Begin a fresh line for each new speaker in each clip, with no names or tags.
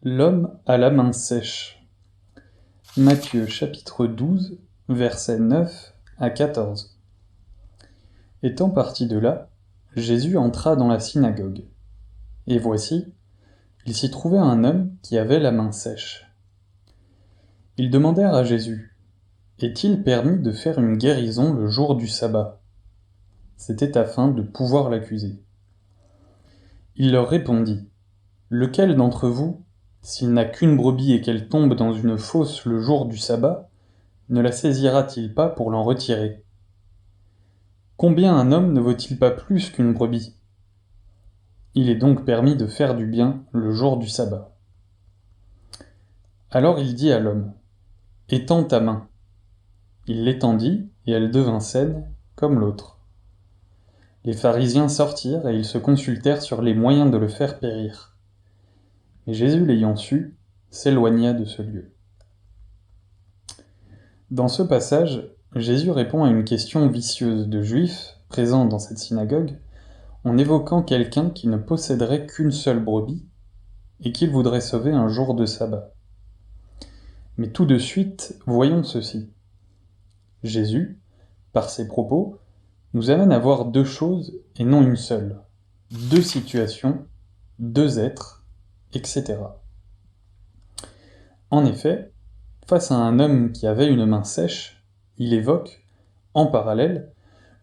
L'homme à la main sèche. Matthieu chapitre 12, versets 9 à 14. Étant parti de là, Jésus entra dans la synagogue. Et voici, il s'y trouvait un homme qui avait la main sèche. Ils demandèrent à Jésus, « Est-il permis de faire une guérison le jour du sabbat ?» C'était afin de pouvoir l'accuser. Il leur répondit, « Lequel d'entre vous, s'il n'a qu'une brebis et qu'elle tombe dans une fosse le jour du sabbat, ne la saisira-t-il pas pour l'en retirer ? Combien un homme ne vaut-il pas plus qu'une brebis ? Il est donc permis de faire du bien le jour du sabbat. » Alors il dit à l'homme, « Étends ta main. » Il l'étendit, et elle devint saine, comme l'autre. Les pharisiens sortirent, et ils se consultèrent sur les moyens de le faire périr. Mais Jésus, l'ayant su, s'éloigna de ce lieu. Dans ce passage, Jésus répond à une question vicieuse de Juifs présents dans cette synagogue, en évoquant quelqu'un qui ne posséderait qu'une seule brebis et qu'il voudrait sauver un jour de sabbat. Mais tout de suite, voyons ceci. Jésus, par ses propos, nous amène à voir deux choses et non une seule, deux situations, deux êtres, etc. En effet, face à un homme qui avait une main sèche, il évoque, en parallèle,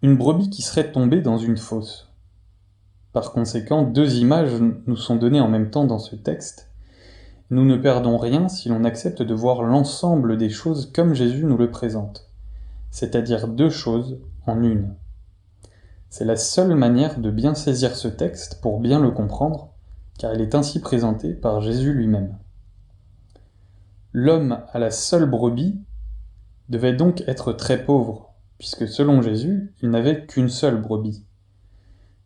une brebis qui serait tombée dans une fosse. Par conséquent, deux images nous sont données en même temps dans ce texte. Nous ne perdons rien si l'on accepte de voir l'ensemble des choses comme Jésus nous le présente, c'est-à-dire deux choses en une. C'est la seule manière de bien saisir ce texte pour bien le comprendre, car il est ainsi présenté par Jésus lui-même. L'homme à la seule brebis devait donc être très pauvre, puisque selon Jésus, il n'avait qu'une seule brebis.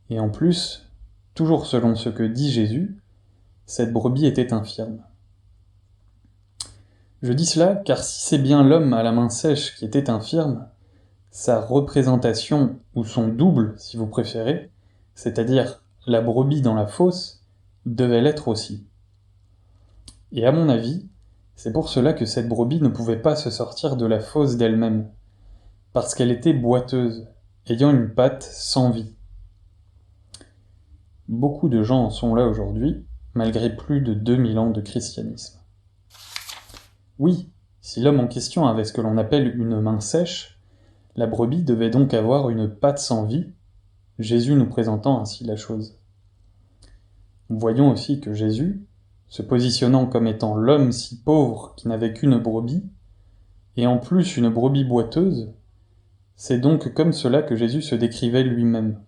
Et en plus, toujours selon ce que dit Jésus, cette brebis était infirme. Je dis cela car si c'est bien l'homme à la main sèche qui était infirme, sa représentation, ou son double si vous préférez, c'est-à-dire la brebis dans la fosse, devait l'être aussi. Et à mon avis, c'est pour cela que cette brebis ne pouvait pas se sortir de la fosse d'elle-même, parce qu'elle était boiteuse, ayant une patte sans vie. Beaucoup de gens en sont là aujourd'hui, malgré plus de 2000 ans de christianisme. Oui, si l'homme en question avait ce que l'on appelle une main sèche, la brebis devait donc avoir une patte sans vie, Jésus nous présentant ainsi la chose. Voyons aussi que Jésus, se positionnant comme étant l'homme si pauvre qui n'avait qu'une brebis, et en plus une brebis boiteuse, c'est donc comme cela que Jésus se décrivait lui-même.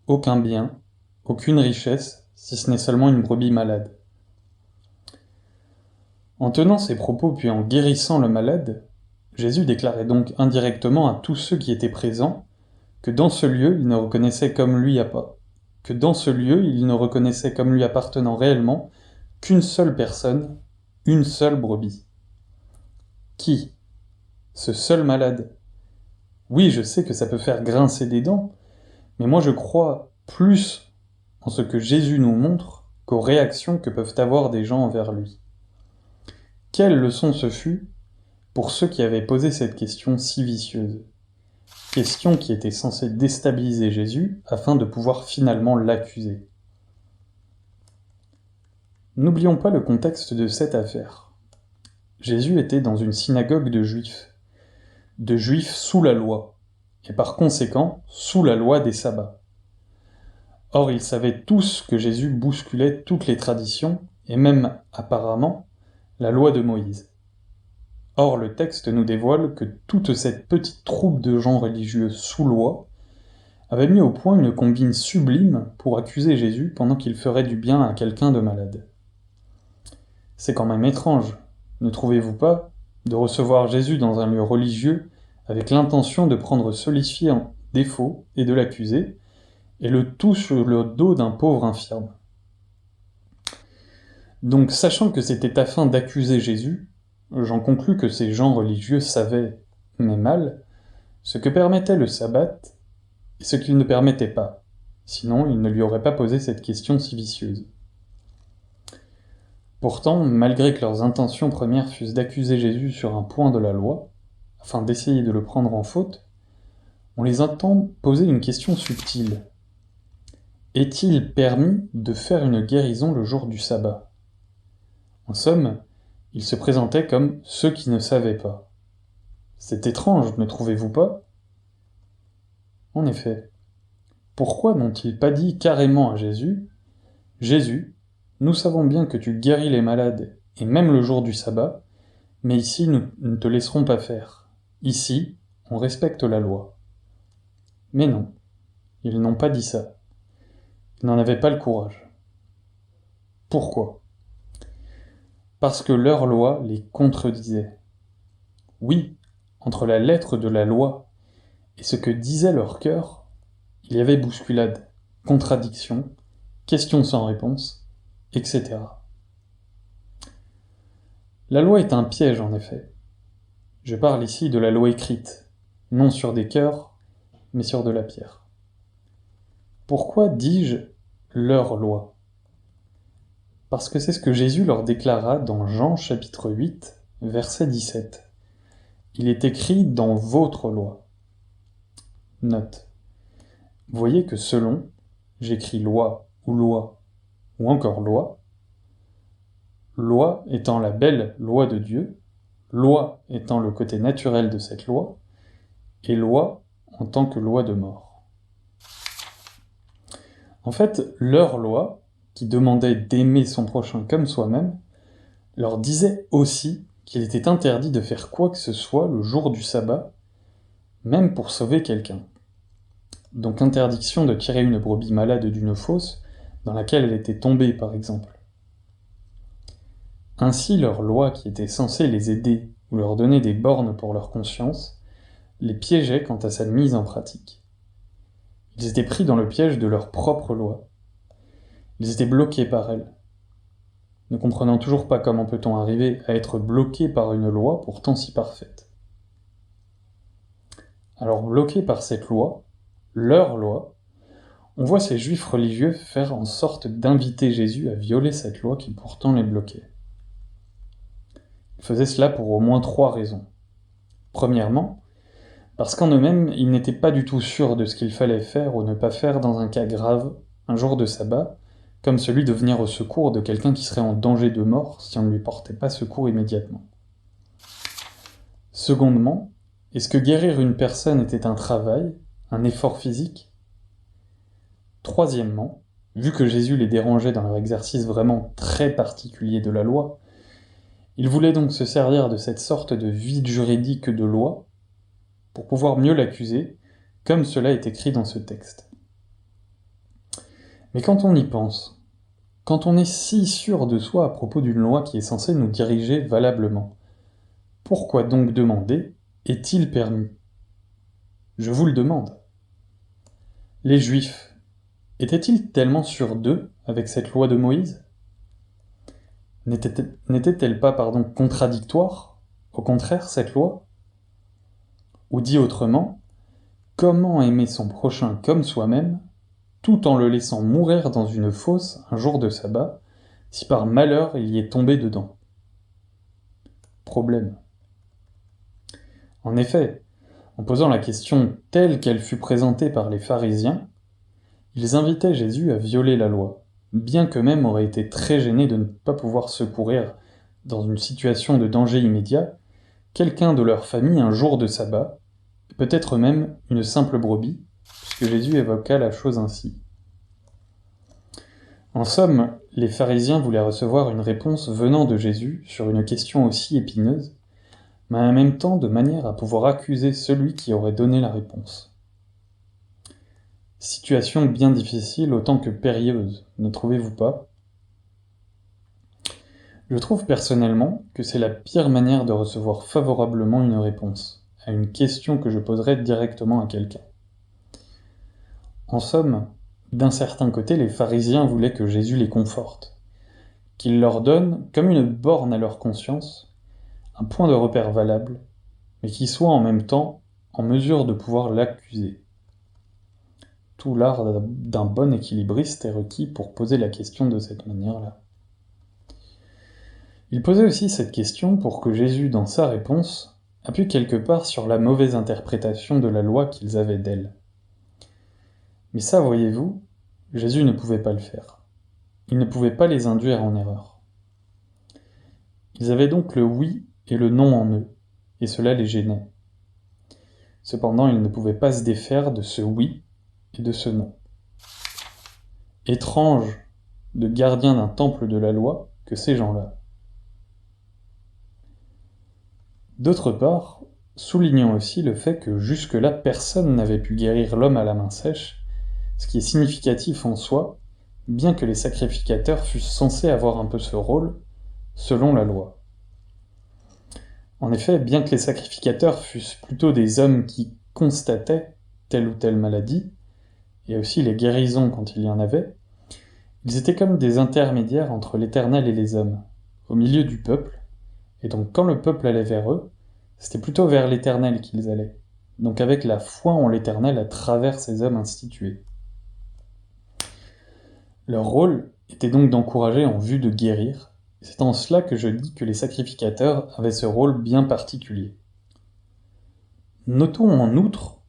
Aucun bien, aucune richesse, si ce n'est seulement une brebis malade. En tenant ces propos puis en guérissant le malade, Jésus déclarait donc indirectement à tous ceux qui étaient présents que dans ce lieu il ne reconnaissait comme lui appartenant réellement qu'une seule personne, une seule brebis. Qui ? Ce seul malade. Oui, je sais que ça peut faire grincer des dents, mais moi je crois plus en ce que Jésus nous montre qu'aux réactions que peuvent avoir des gens envers lui. Quelle leçon ce fut pour ceux qui avaient posé cette question si vicieuse, question qui était censée déstabiliser Jésus afin de pouvoir finalement l'accuser. N'oublions pas le contexte de cette affaire. Jésus était dans une synagogue de Juifs sous la loi, et par conséquent sous la loi des sabbats. Or ils savaient tous que Jésus bousculait toutes les traditions, et même, apparemment, la loi de Moïse. Or le texte nous dévoile que toute cette petite troupe de gens religieux sous loi avait mis au point une combine sublime pour accuser Jésus pendant qu'il ferait du bien à quelqu'un de malade. C'est quand même étrange, ne trouvez-vous pas, de recevoir Jésus dans un lieu religieux avec l'intention de prendre celui-ci en défaut et de l'accuser, et le tout sur le dos d'un pauvre infirme. Donc, sachant que c'était afin d'accuser Jésus, j'en conclus que ces gens religieux savaient, mais mal, ce que permettait le sabbat et ce qu'il ne permettait pas, sinon ils ne lui auraient pas posé cette question si vicieuse. Pourtant, malgré que leurs intentions premières fussent d'accuser Jésus sur un point de la loi, afin d'essayer de le prendre en faute, on les entend poser une question subtile. Est-il permis de faire une guérison le jour du sabbat ? En somme, ils se présentaient comme ceux qui ne savaient pas. C'est étrange, ne trouvez-vous pas ? En effet, pourquoi n'ont-ils pas dit carrément à Jésus « Jésus, nous savons bien que tu guéris les malades, et même le jour du sabbat, mais ici nous ne te laisserons pas faire. Ici, on respecte la loi. » Mais non, ils n'ont pas dit ça. Ils n'en avaient pas le courage. Pourquoi ? Parce que leur loi les contredisait. Oui, entre la lettre de la loi et ce que disait leur cœur, il y avait bousculade, contradiction, questions sans réponse, etc. La loi est un piège, en effet. Je parle ici de la loi écrite, non sur des cœurs, mais sur de la pierre. Pourquoi dis-je leur loi ? Parce que c'est ce que Jésus leur déclara dans Jean chapitre 8, verset 17. Il est écrit dans votre loi. Note. Voyez que selon, j'écris loi ou encore loi étant la belle loi de Dieu, loi étant le côté naturel de cette loi, et loi en tant que loi de mort. En fait, leur loi, qui demandait d'aimer son prochain comme soi-même, leur disait aussi qu'il était interdit de faire quoi que ce soit le jour du sabbat, même pour sauver quelqu'un. Donc interdiction de tirer une brebis malade d'une fosse dans laquelle elle était tombée, par exemple. Ainsi, leur loi, qui était censée les aider ou leur donner des bornes pour leur conscience, les piégeait quant à sa mise en pratique. Ils étaient pris dans le piège de leur propre loi. Ils étaient bloqués par elle. Ne comprenant toujours pas comment peut-on arriver à être bloqué par une loi pourtant si parfaite. Alors bloqués par cette loi, leur loi, on voit ces juifs religieux faire en sorte d'inviter Jésus à violer cette loi qui pourtant les bloquait. Ils faisaient cela pour au moins 3 raisons. Premièrement, parce qu'en eux-mêmes, ils n'étaient pas du tout sûrs de ce qu'il fallait faire ou ne pas faire dans un cas grave, un jour de sabbat, comme celui de venir au secours de quelqu'un qui serait en danger de mort si on ne lui portait pas secours immédiatement. Secondement, est-ce que guérir une personne était un travail, un effort physique ? Troisièmement, vu que Jésus les dérangeait dans leur exercice vraiment très particulier de la loi, il voulait donc se servir de cette sorte de vide juridique de loi pour pouvoir mieux l'accuser, comme cela est écrit dans ce texte. Mais quand on y pense, quand on est si sûr de soi à propos d'une loi qui est censée nous diriger valablement, pourquoi donc demander « est-il permis » ? Je vous le demande. Les Juifs, étaient-ils tellement sûrs d'eux avec cette loi de Moïse ? N'était-elle pas, contradictoire, au contraire, cette loi ? Ou dit autrement, comment aimer son prochain comme soi-même, tout en le laissant mourir dans une fosse un jour de sabbat, si par malheur il y est tombé dedans ? Problème. En effet, en posant la question telle qu'elle fut présentée par les pharisiens, ils invitaient Jésus à violer la loi, bien qu'eux-mêmes auraient été très gênés de ne pas pouvoir secourir, dans une situation de danger immédiat, quelqu'un de leur famille un jour de sabbat, et peut-être même une simple brebis, puisque Jésus évoqua la chose ainsi. En somme, les pharisiens voulaient recevoir une réponse venant de Jésus sur une question aussi épineuse, mais en même temps de manière à pouvoir accuser celui qui aurait donné la réponse. Situation bien difficile autant que périlleuse, ne trouvez-vous pas ? Je trouve personnellement que c'est la pire manière de recevoir favorablement une réponse, à une question que je poserais directement à quelqu'un. En somme, d'un certain côté, les pharisiens voulaient que Jésus les conforte, qu'il leur donne, comme une borne à leur conscience, un point de repère valable, mais qui soit en même temps en mesure de pouvoir l'accuser. Tout l'art d'un bon équilibriste est requis pour poser la question de cette manière-là. Il posait aussi cette question pour que Jésus, dans sa réponse, appuie quelque part sur la mauvaise interprétation de la loi qu'ils avaient d'elle. Mais ça, voyez-vous, Jésus ne pouvait pas le faire. Il ne pouvait pas les induire en erreur. Ils avaient donc le oui et le non en eux, et cela les gênait. Cependant, ils ne pouvaient pas se défaire de ce oui et de ce non. Étrange de gardiens d'un temple de la loi que ces gens-là. D'autre part, soulignons aussi le fait que jusque-là personne n'avait pu guérir l'homme à la main sèche, ce qui est significatif en soi, bien que les sacrificateurs fussent censés avoir un peu ce rôle, selon la loi. En effet, bien que les sacrificateurs fussent plutôt des hommes qui constataient telle ou telle maladie, et aussi les guérisons quand il y en avait, ils étaient comme des intermédiaires entre l'Éternel et les hommes, au milieu du peuple, et donc quand le peuple allait vers eux, c'était plutôt vers l'Éternel qu'ils allaient, donc avec la foi en l'Éternel à travers ces hommes institués. Leur rôle était donc d'encourager en vue de guérir, et c'est en cela que je dis que les sacrificateurs avaient ce rôle bien particulier. Notons en outre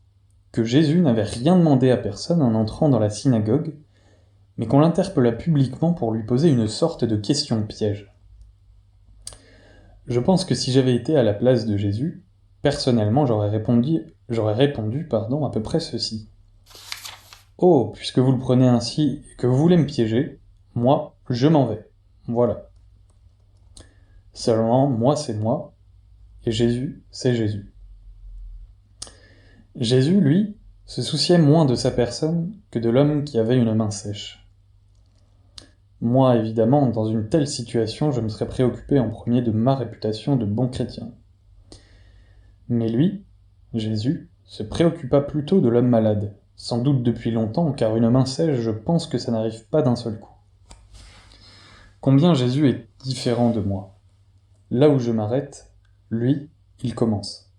que Jésus n'avait rien demandé à personne en entrant dans la synagogue, mais qu'on l'interpella publiquement pour lui poser une sorte de question piège. Je pense que si j'avais été à la place de Jésus, personnellement j'aurais répondu à peu près ceci. Oh, puisque vous le prenez ainsi et que vous voulez me piéger, moi, je m'en vais. Voilà. Seulement, moi, c'est moi, et Jésus, c'est Jésus. Jésus, lui, se souciait moins de sa personne que de l'homme qui avait une main sèche. Moi, évidemment, dans une telle situation, je me serais préoccupé en premier de ma réputation de bon chrétien. Mais lui, Jésus, se préoccupa plutôt de l'homme malade, sans doute depuis longtemps, car une main sèche, je pense que ça n'arrive pas d'un seul coup. Combien Jésus est différent de moi. Là où je m'arrête, lui, il commence.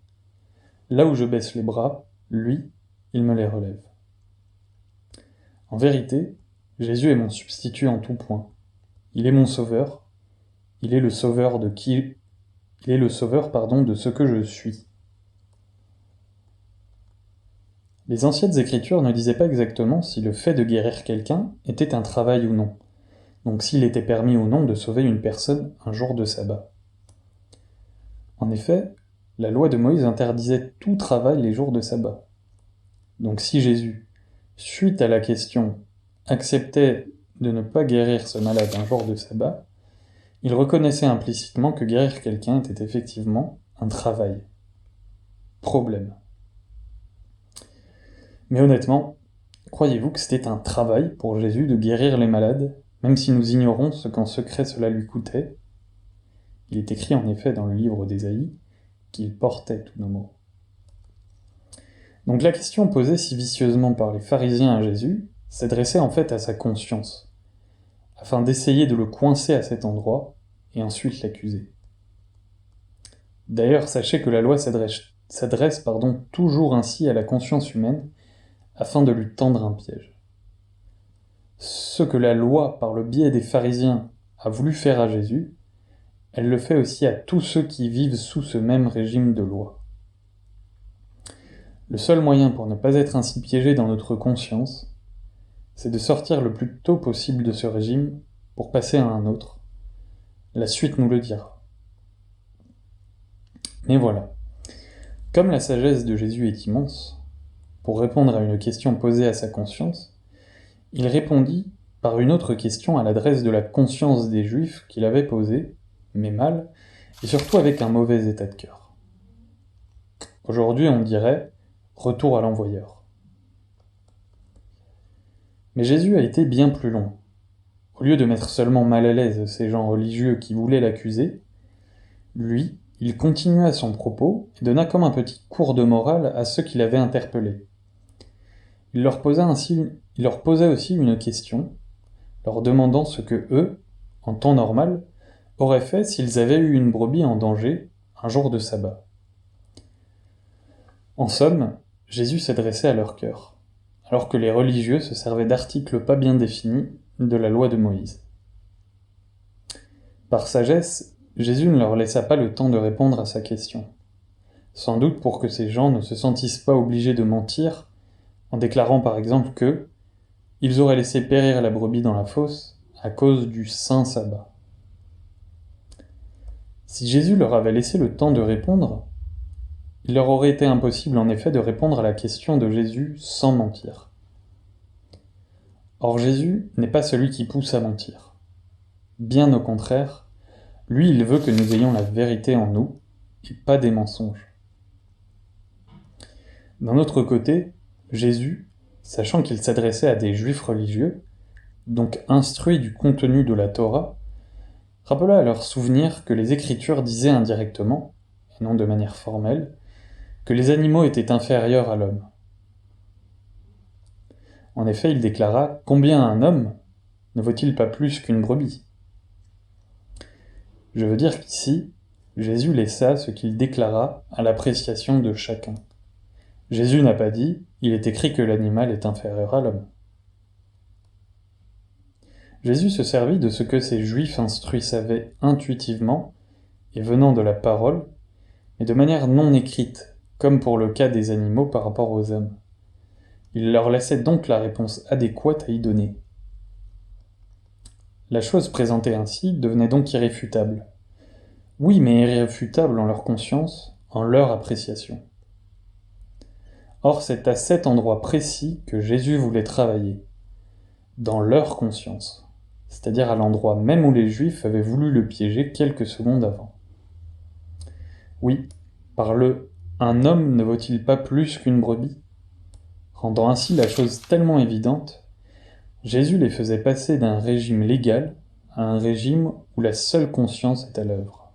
Là où je baisse les bras, lui, il me les relève. En vérité, Jésus est mon substitut en tout point. Il est mon sauveur. Il est le sauveur de qui... Il est le sauveur, de ce que je suis. Les anciennes écritures ne disaient pas exactement si le fait de guérir quelqu'un était un travail ou non, donc s'il était permis ou non de sauver une personne un jour de sabbat. En effet, la loi de Moïse interdisait tout travail les jours de sabbat. Donc si Jésus, suite à la question, acceptait de ne pas guérir ce malade un jour de sabbat, il reconnaissait implicitement que guérir quelqu'un était effectivement un travail. Problème. Mais honnêtement, croyez-vous que c'était un travail pour Jésus de guérir les malades, même si nous ignorons ce qu'en secret cela lui coûtait? Il est écrit en effet dans le livre d'Ésaïe qu'il portait tous nos maux. Donc la question posée si vicieusement par les pharisiens à Jésus s'adressait en fait à sa conscience, afin d'essayer de le coincer à cet endroit et ensuite l'accuser. D'ailleurs, sachez que la loi s'adresse toujours ainsi à la conscience humaine, afin de lui tendre un piège. Ce que la loi, par le biais des pharisiens, a voulu faire à Jésus, elle le fait aussi à tous ceux qui vivent sous ce même régime de loi. Le seul moyen pour ne pas être ainsi piégé dans notre conscience, c'est de sortir le plus tôt possible de ce régime pour passer à un autre. La suite nous le dira. Mais voilà. Comme la sagesse de Jésus est immense, pour répondre à une question posée à sa conscience, il répondit par une autre question à l'adresse de la conscience des Juifs qu'il avait posée, mais mal, et surtout avec un mauvais état de cœur. Aujourd'hui, on dirait « retour à l'envoyeur ». Mais Jésus a été bien plus long. Au lieu de mettre seulement mal à l'aise ces gens religieux qui voulaient l'accuser, lui, il continua son propos et donna comme un petit cours de morale à ceux qui l'avaient interpellé. Il leur posa aussi une question, leur demandant ce que eux, en temps normal, auraient fait s'ils avaient eu une brebis en danger un jour de sabbat. En somme, Jésus s'adressait à leur cœur, alors que les religieux se servaient d'articles pas bien définis de la loi de Moïse. Par sagesse, Jésus ne leur laissa pas le temps de répondre à sa question. Sans doute pour que ces gens ne se sentissent pas obligés de mentir, en déclarant par exemple que ils auraient laissé périr la brebis dans la fosse à cause du saint sabbat. Si Jésus leur avait laissé le temps de répondre, il leur aurait été impossible en effet de répondre à la question de Jésus sans mentir. Or Jésus n'est pas celui qui pousse à mentir. Bien au contraire, lui il veut que nous ayons la vérité en nous, et pas des mensonges. D'un autre côté, Jésus, sachant qu'il s'adressait à des juifs religieux, donc instruits du contenu de la Torah, rappela à leur souvenir que les Écritures disaient indirectement, et non de manière formelle, que les animaux étaient inférieurs à l'homme. En effet, il déclara « Combien un homme ne vaut-il pas plus qu'une brebis ?» Je veux dire qu'ici, Jésus laissa ce qu'il déclara à l'appréciation de chacun. Jésus n'a pas dit « Il est écrit que l'animal est inférieur à l'homme ». Jésus se servit de ce que ces Juifs instruits savaient intuitivement et venant de la parole, mais de manière non écrite, comme pour le cas des animaux par rapport aux hommes. Il leur laissait donc la réponse adéquate à y donner. La chose présentée ainsi devenait donc irréfutable. Oui, mais irréfutable en leur conscience, en leur appréciation. Or, c'est à cet endroit précis que Jésus voulait travailler, dans leur conscience, c'est-à-dire à l'endroit même où les Juifs avaient voulu le piéger quelques secondes avant. Oui, par le « un homme ne vaut-il pas plus qu'une brebis ?» rendant ainsi la chose tellement évidente, Jésus les faisait passer d'un régime légal à un régime où la seule conscience est à l'œuvre.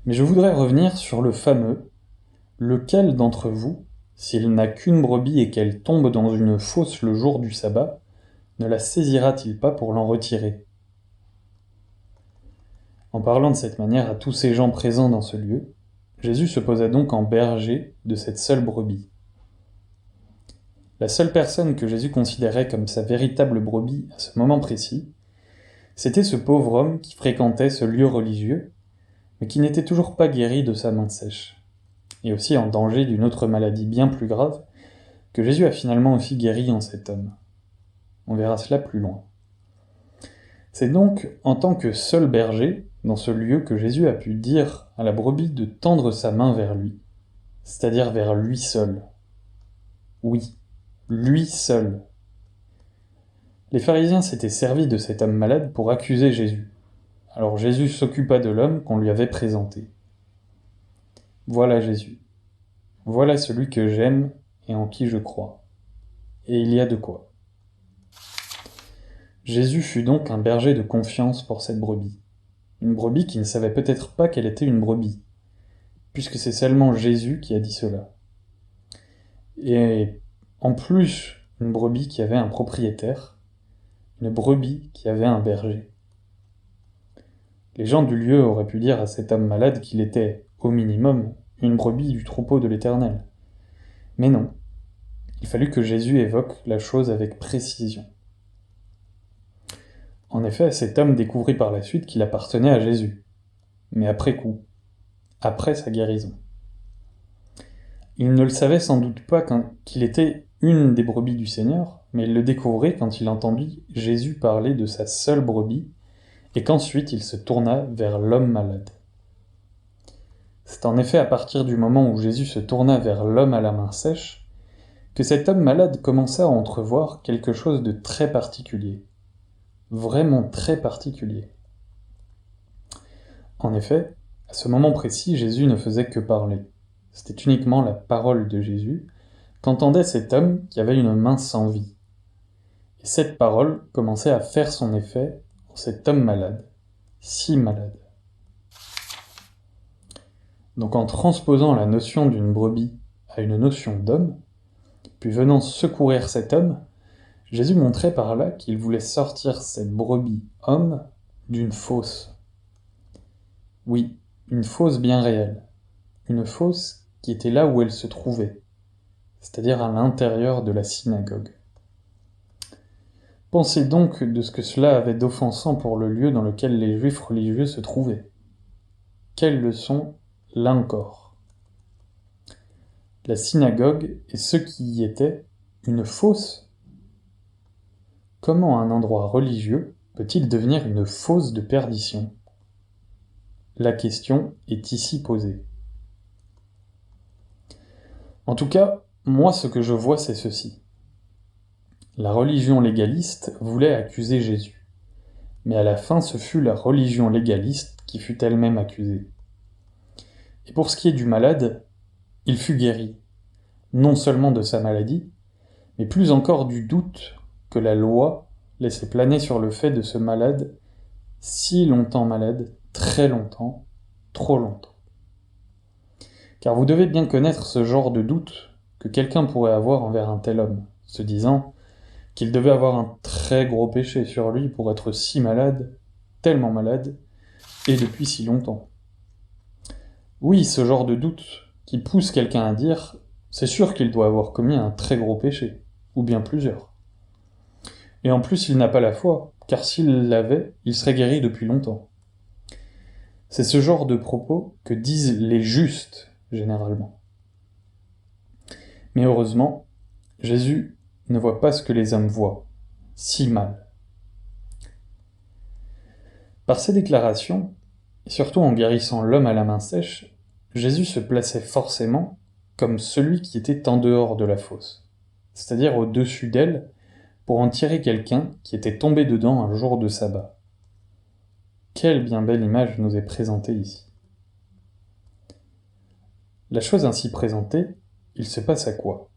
Mais je voudrais revenir sur le fameux « Lequel d'entre vous, s'il n'a qu'une brebis et qu'elle tombe dans une fosse le jour du sabbat, ne la saisira-t-il pas pour l'en retirer ?» En parlant de cette manière à tous ces gens présents dans ce lieu, Jésus se posa donc en berger de cette seule brebis. La seule personne que Jésus considérait comme sa véritable brebis à ce moment précis, c'était ce pauvre homme qui fréquentait ce lieu religieux, mais qui n'était toujours pas guéri de sa main sèche, et aussi en danger d'une autre maladie bien plus grave, que Jésus a finalement aussi guéri en cet homme. On verra cela plus loin. C'est donc en tant que seul berger, dans ce lieu, que Jésus a pu dire à la brebis de tendre sa main vers lui, c'est-à-dire vers lui seul. Oui, lui seul. Les pharisiens s'étaient servis de cet homme malade pour accuser Jésus. Alors Jésus s'occupa de l'homme qu'on lui avait présenté. Voilà Jésus. Voilà celui que j'aime et en qui je crois. Et il y a de quoi. Jésus fut donc un berger de confiance pour cette brebis. Une brebis qui ne savait peut-être pas qu'elle était une brebis, puisque c'est seulement Jésus qui a dit cela. Et en plus, une brebis qui avait un propriétaire, une brebis qui avait un berger. Les gens du lieu auraient pu dire à cet homme malade qu'il était, au minimum, une brebis du troupeau de l'Éternel. Mais non, il fallut que Jésus évoque la chose avec précision. En effet, cet homme découvrit par la suite qu'il appartenait à Jésus, mais après coup, après sa guérison. Il ne le savait sans doute pas qu'il était une des brebis du Seigneur, mais il le découvrit quand il entendit Jésus parler de sa seule brebis, et qu'ensuite il se tourna vers l'homme malade. C'est en effet à partir du moment où Jésus se tourna vers l'homme à la main sèche, que cet homme malade commença à entrevoir quelque chose de très particulier. Vraiment très particulier. En effet, à ce moment précis, Jésus ne faisait que parler. C'était uniquement la parole de Jésus qu'entendait cet homme qui avait une main sans vie. Et cette parole commençait à faire son effet en cet homme malade, si malade. Donc en transposant la notion d'une brebis à une notion d'homme, puis venant secourir cet homme, Jésus montrait par là qu'il voulait sortir cette brebis homme d'une fosse. Oui, une fosse bien réelle. Une fosse qui était là où elle se trouvait, c'est-à-dire à l'intérieur de la synagogue. Pensez donc de ce que cela avait d'offensant pour le lieu dans lequel les juifs religieux se trouvaient. Quelle leçon, là encore. La synagogue et ceux qui y étaient, une fosse? Comment un endroit religieux peut-il devenir une fosse de perdition? La question est ici posée. En tout cas, moi ce que je vois c'est ceci. La religion légaliste voulait accuser Jésus, mais à la fin ce fut la religion légaliste qui fut elle-même accusée. Et pour ce qui est du malade, il fut guéri, non seulement de sa maladie, mais plus encore du doute que la loi laissait planer sur le fait de ce malade, si longtemps malade, très longtemps, trop longtemps. Car vous devez bien connaître ce genre de doute que quelqu'un pourrait avoir envers un tel homme, se disant qu'il devait avoir un très gros péché sur lui pour être si malade, tellement malade, et depuis si longtemps. Oui, ce genre de doute qui pousse quelqu'un à dire « c'est sûr qu'il doit avoir commis un très gros péché », ou bien plusieurs. Et en plus, il n'a pas la foi, car s'il l'avait, il serait guéri depuis longtemps. C'est ce genre de propos que disent les justes, généralement. Mais heureusement, Jésus ne voit pas ce que les hommes voient, si mal. Par ces déclarations, et surtout en guérissant l'homme à la main sèche, Jésus se plaçait forcément comme celui qui était en dehors de la fosse, c'est-à-dire au-dessus d'elle, pour en tirer quelqu'un qui était tombé dedans un jour de sabbat. Quelle bien belle image nous est présentée ici. La chose ainsi présentée, il se passa quoi?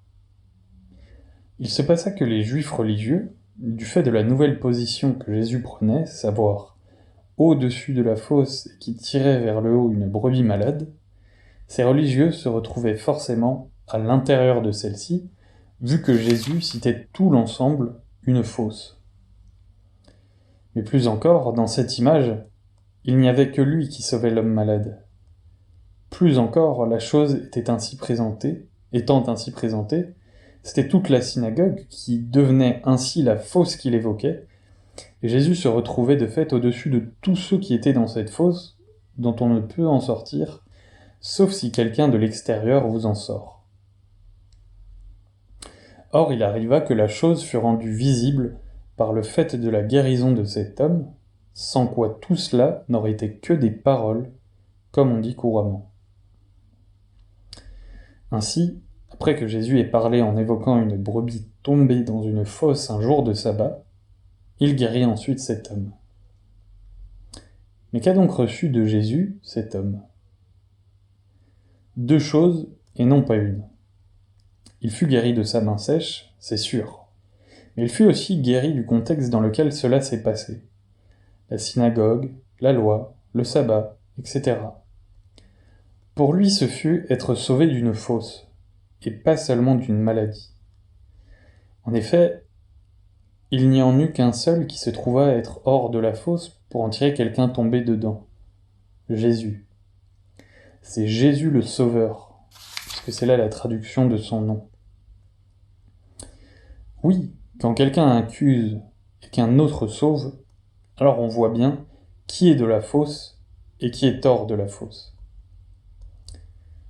Il se passa que les juifs religieux, du fait de la nouvelle position que Jésus prenait, savoir au-dessus de la fosse et qui tirait vers le haut une brebis malade, ces religieux se retrouvaient forcément à l'intérieur de celle-ci, vu que Jésus citait tout l'ensemble une fosse. Mais plus encore, dans cette image, il n'y avait que lui qui sauvait l'homme malade. Plus encore, la chose étant ainsi présentée, c'était toute la synagogue qui devenait ainsi la fosse qu'il évoquait, et Jésus se retrouvait de fait au-dessus de tous ceux qui étaient dans cette fosse, dont on ne peut en sortir, sauf si quelqu'un de l'extérieur vous en sort. Or il arriva que la chose fut rendue visible par le fait de la guérison de cet homme, sans quoi tout cela n'aurait été que des paroles, comme on dit couramment. Ainsi, après que Jésus ait parlé en évoquant une brebis tombée dans une fosse un jour de sabbat, il guérit ensuite cet homme. Mais qu'a donc reçu de Jésus cet homme? Deux choses, et non pas une. Il fut guéri de sa main sèche, c'est sûr, mais il fut aussi guéri du contexte dans lequel cela s'est passé. La synagogue, la loi, le sabbat, etc. Pour lui, ce fut être sauvé d'une fosse, et pas seulement d'une maladie. En effet, il n'y en eut qu'un seul qui se trouva à être hors de la fosse pour en tirer quelqu'un tombé dedans. Jésus. C'est Jésus le Sauveur, puisque c'est là la traduction de son nom. Oui, quand quelqu'un accuse et qu'un autre sauve, alors on voit bien qui est de la fosse et qui est hors de la fosse.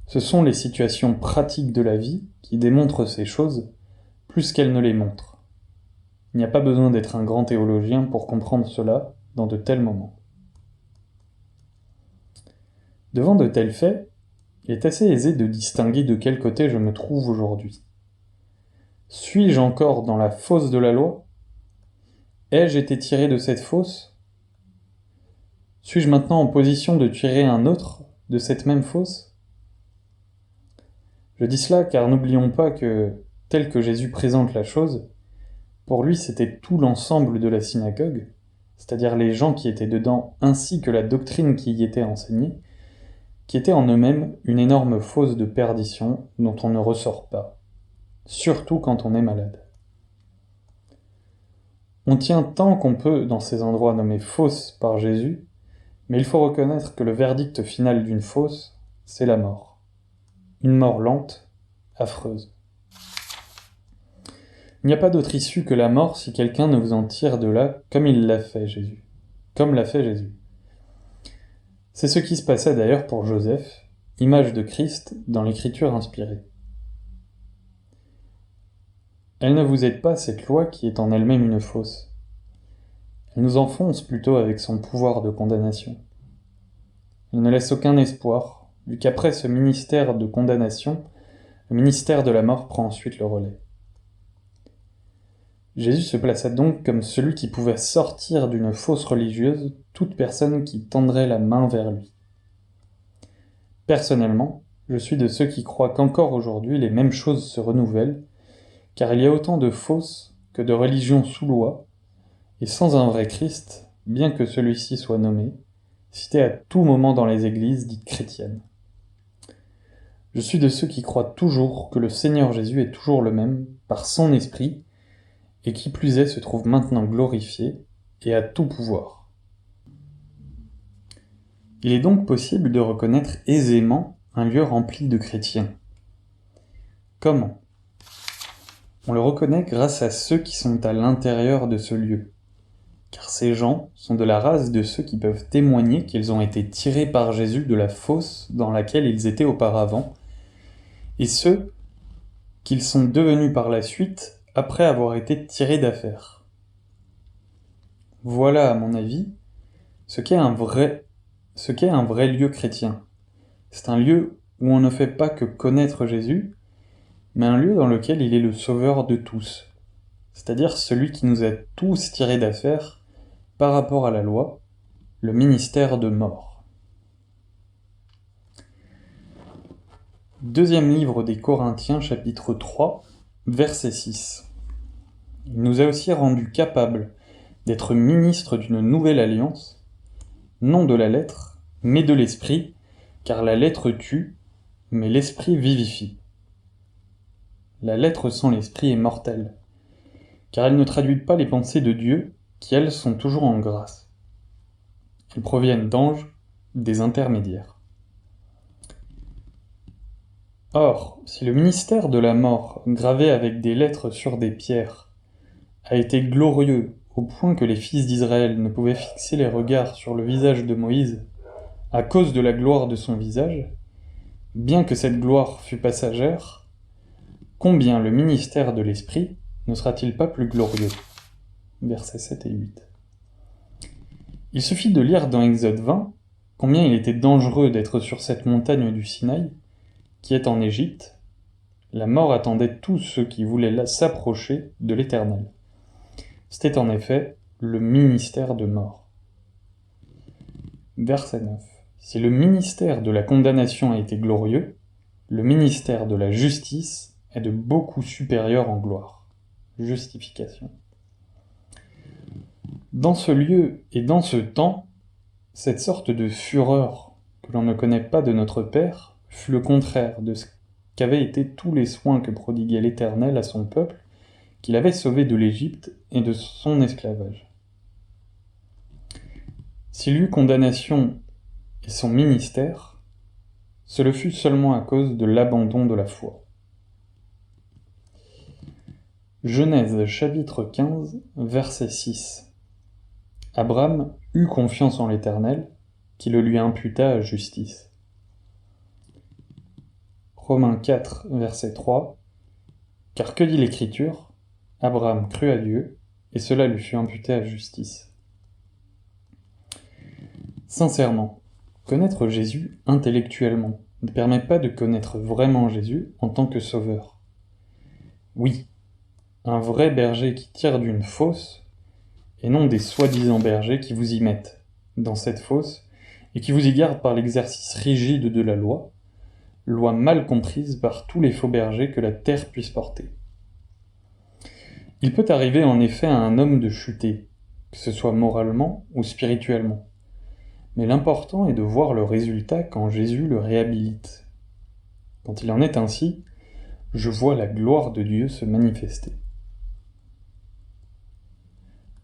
Ce sont les situations pratiques de la vie qui démontrent ces choses plus qu'elles ne les montrent. Il n'y a pas besoin d'être un grand théologien pour comprendre cela dans de tels moments. Devant de tels faits, il est assez aisé de distinguer de quel côté je me trouve aujourd'hui. Suis-je encore dans la fosse de la loi? Ai-je été tiré de cette fosse? Suis-je maintenant en position de tirer un autre de cette même fosse? Je dis cela car n'oublions pas que, tel que Jésus présente la chose, pour lui c'était tout l'ensemble de la synagogue, c'est-à-dire les gens qui étaient dedans ainsi que la doctrine qui y était enseignée, qui était en eux-mêmes une énorme fosse de perdition dont on ne ressort pas, surtout quand on est malade. On tient tant qu'on peut dans ces endroits nommés fosses par Jésus, mais il faut reconnaître que le verdict final d'une fosse, c'est la mort. Une mort lente, affreuse. Il n'y a pas d'autre issue que la mort si quelqu'un ne vous en tire de là comme l'a fait Jésus. C'est ce qui se passait d'ailleurs pour Joseph, image de Christ dans l'écriture inspirée. Elle ne vous aide pas cette loi qui est en elle-même une fausse. Elle nous enfonce plutôt avec son pouvoir de condamnation. Elle ne laisse aucun espoir, vu qu'après ce ministère de condamnation, le ministère de la mort prend ensuite le relais. Jésus se plaça donc comme celui qui pouvait sortir d'une fosse religieuse toute personne qui tendrait la main vers lui. Personnellement, je suis de ceux qui croient qu'encore aujourd'hui les mêmes choses se renouvellent, car il y a autant de fausses que de religions sous loi, et sans un vrai Christ, bien que celui-ci soit nommé, cité à tout moment dans les églises dites chrétiennes. Je suis de ceux qui croient toujours que le Seigneur Jésus est toujours le même, par son esprit, et qui plus est se trouve maintenant glorifié et a tout pouvoir. Il est donc possible de reconnaître aisément un lieu rempli de chrétiens. Comment ? On le reconnaît grâce à ceux qui sont à l'intérieur de ce lieu, car ces gens sont de la race de ceux qui peuvent témoigner qu'ils ont été tirés par Jésus de la fosse dans laquelle ils étaient auparavant, et ceux qu'ils sont devenus par la suite après avoir été tirés d'affaire. Voilà, à mon avis, ce qu'est un vrai lieu chrétien. C'est un lieu où on ne fait pas que connaître Jésus, mais un lieu dans lequel il est le sauveur de tous, c'est-à-dire celui qui nous a tous tirés d'affaire par rapport à la loi, le ministère de mort. Deuxième livre des Corinthiens, chapitre 3, verset 6. Il nous a aussi rendus capables d'être ministres d'une nouvelle alliance, non de la lettre, mais de l'esprit, car la lettre tue, mais l'esprit vivifie. La lettre sans l'esprit est mortelle, car elle ne traduit pas les pensées de Dieu, qui elles sont toujours en grâce. Elles proviennent d'anges, des intermédiaires. Or, si le ministère de la mort, gravé avec des lettres sur des pierres, a été glorieux au point que les fils d'Israël ne pouvaient fixer les regards sur le visage de Moïse à cause de la gloire de son visage, bien que cette gloire fût passagère, combien le ministère de l'Esprit ne sera-t-il pas plus glorieux ? Versets 7 et 8. Il suffit de lire dans Exode 20 combien il était dangereux d'être sur cette montagne du Sinaï, qui est en Égypte. La mort attendait tous ceux qui voulaient s'approcher de l'Éternel. C'était en effet le ministère de mort. Verset 9. Si le ministère de la condamnation a été glorieux, le ministère de la justice est de beaucoup supérieur en gloire. Justification. Dans ce lieu et dans ce temps, cette sorte de fureur que l'on ne connaît pas de notre Père fut le contraire de ce qu'avaient été tous les soins que prodiguait l'Éternel à son peuple, qu'il avait sauvé de l'Égypte et de son esclavage. S'il y eut condamnation et son ministère, ce le fut seulement à cause de l'abandon de la foi. Genèse chapitre 15, verset 6. Abraham eut confiance en l'Éternel, qui le lui imputa à justice. Romains 4, verset 3. Car que dit l'Écriture ? Abraham crut à Dieu, et cela lui fut imputé à justice. Sincèrement, connaître Jésus intellectuellement ne permet pas de connaître vraiment Jésus en tant que sauveur. Oui, un vrai berger qui tire d'une fosse, et non des soi-disant bergers qui vous y mettent dans cette fosse et qui vous y gardent par l'exercice rigide de la loi mal comprise par tous les faux bergers que la terre puisse porter. Il peut arriver en effet à un homme de chuter, que ce soit moralement ou spirituellement. Mais l'important est de voir le résultat quand Jésus le réhabilite. Quand il en est ainsi, je vois la gloire de Dieu se manifester.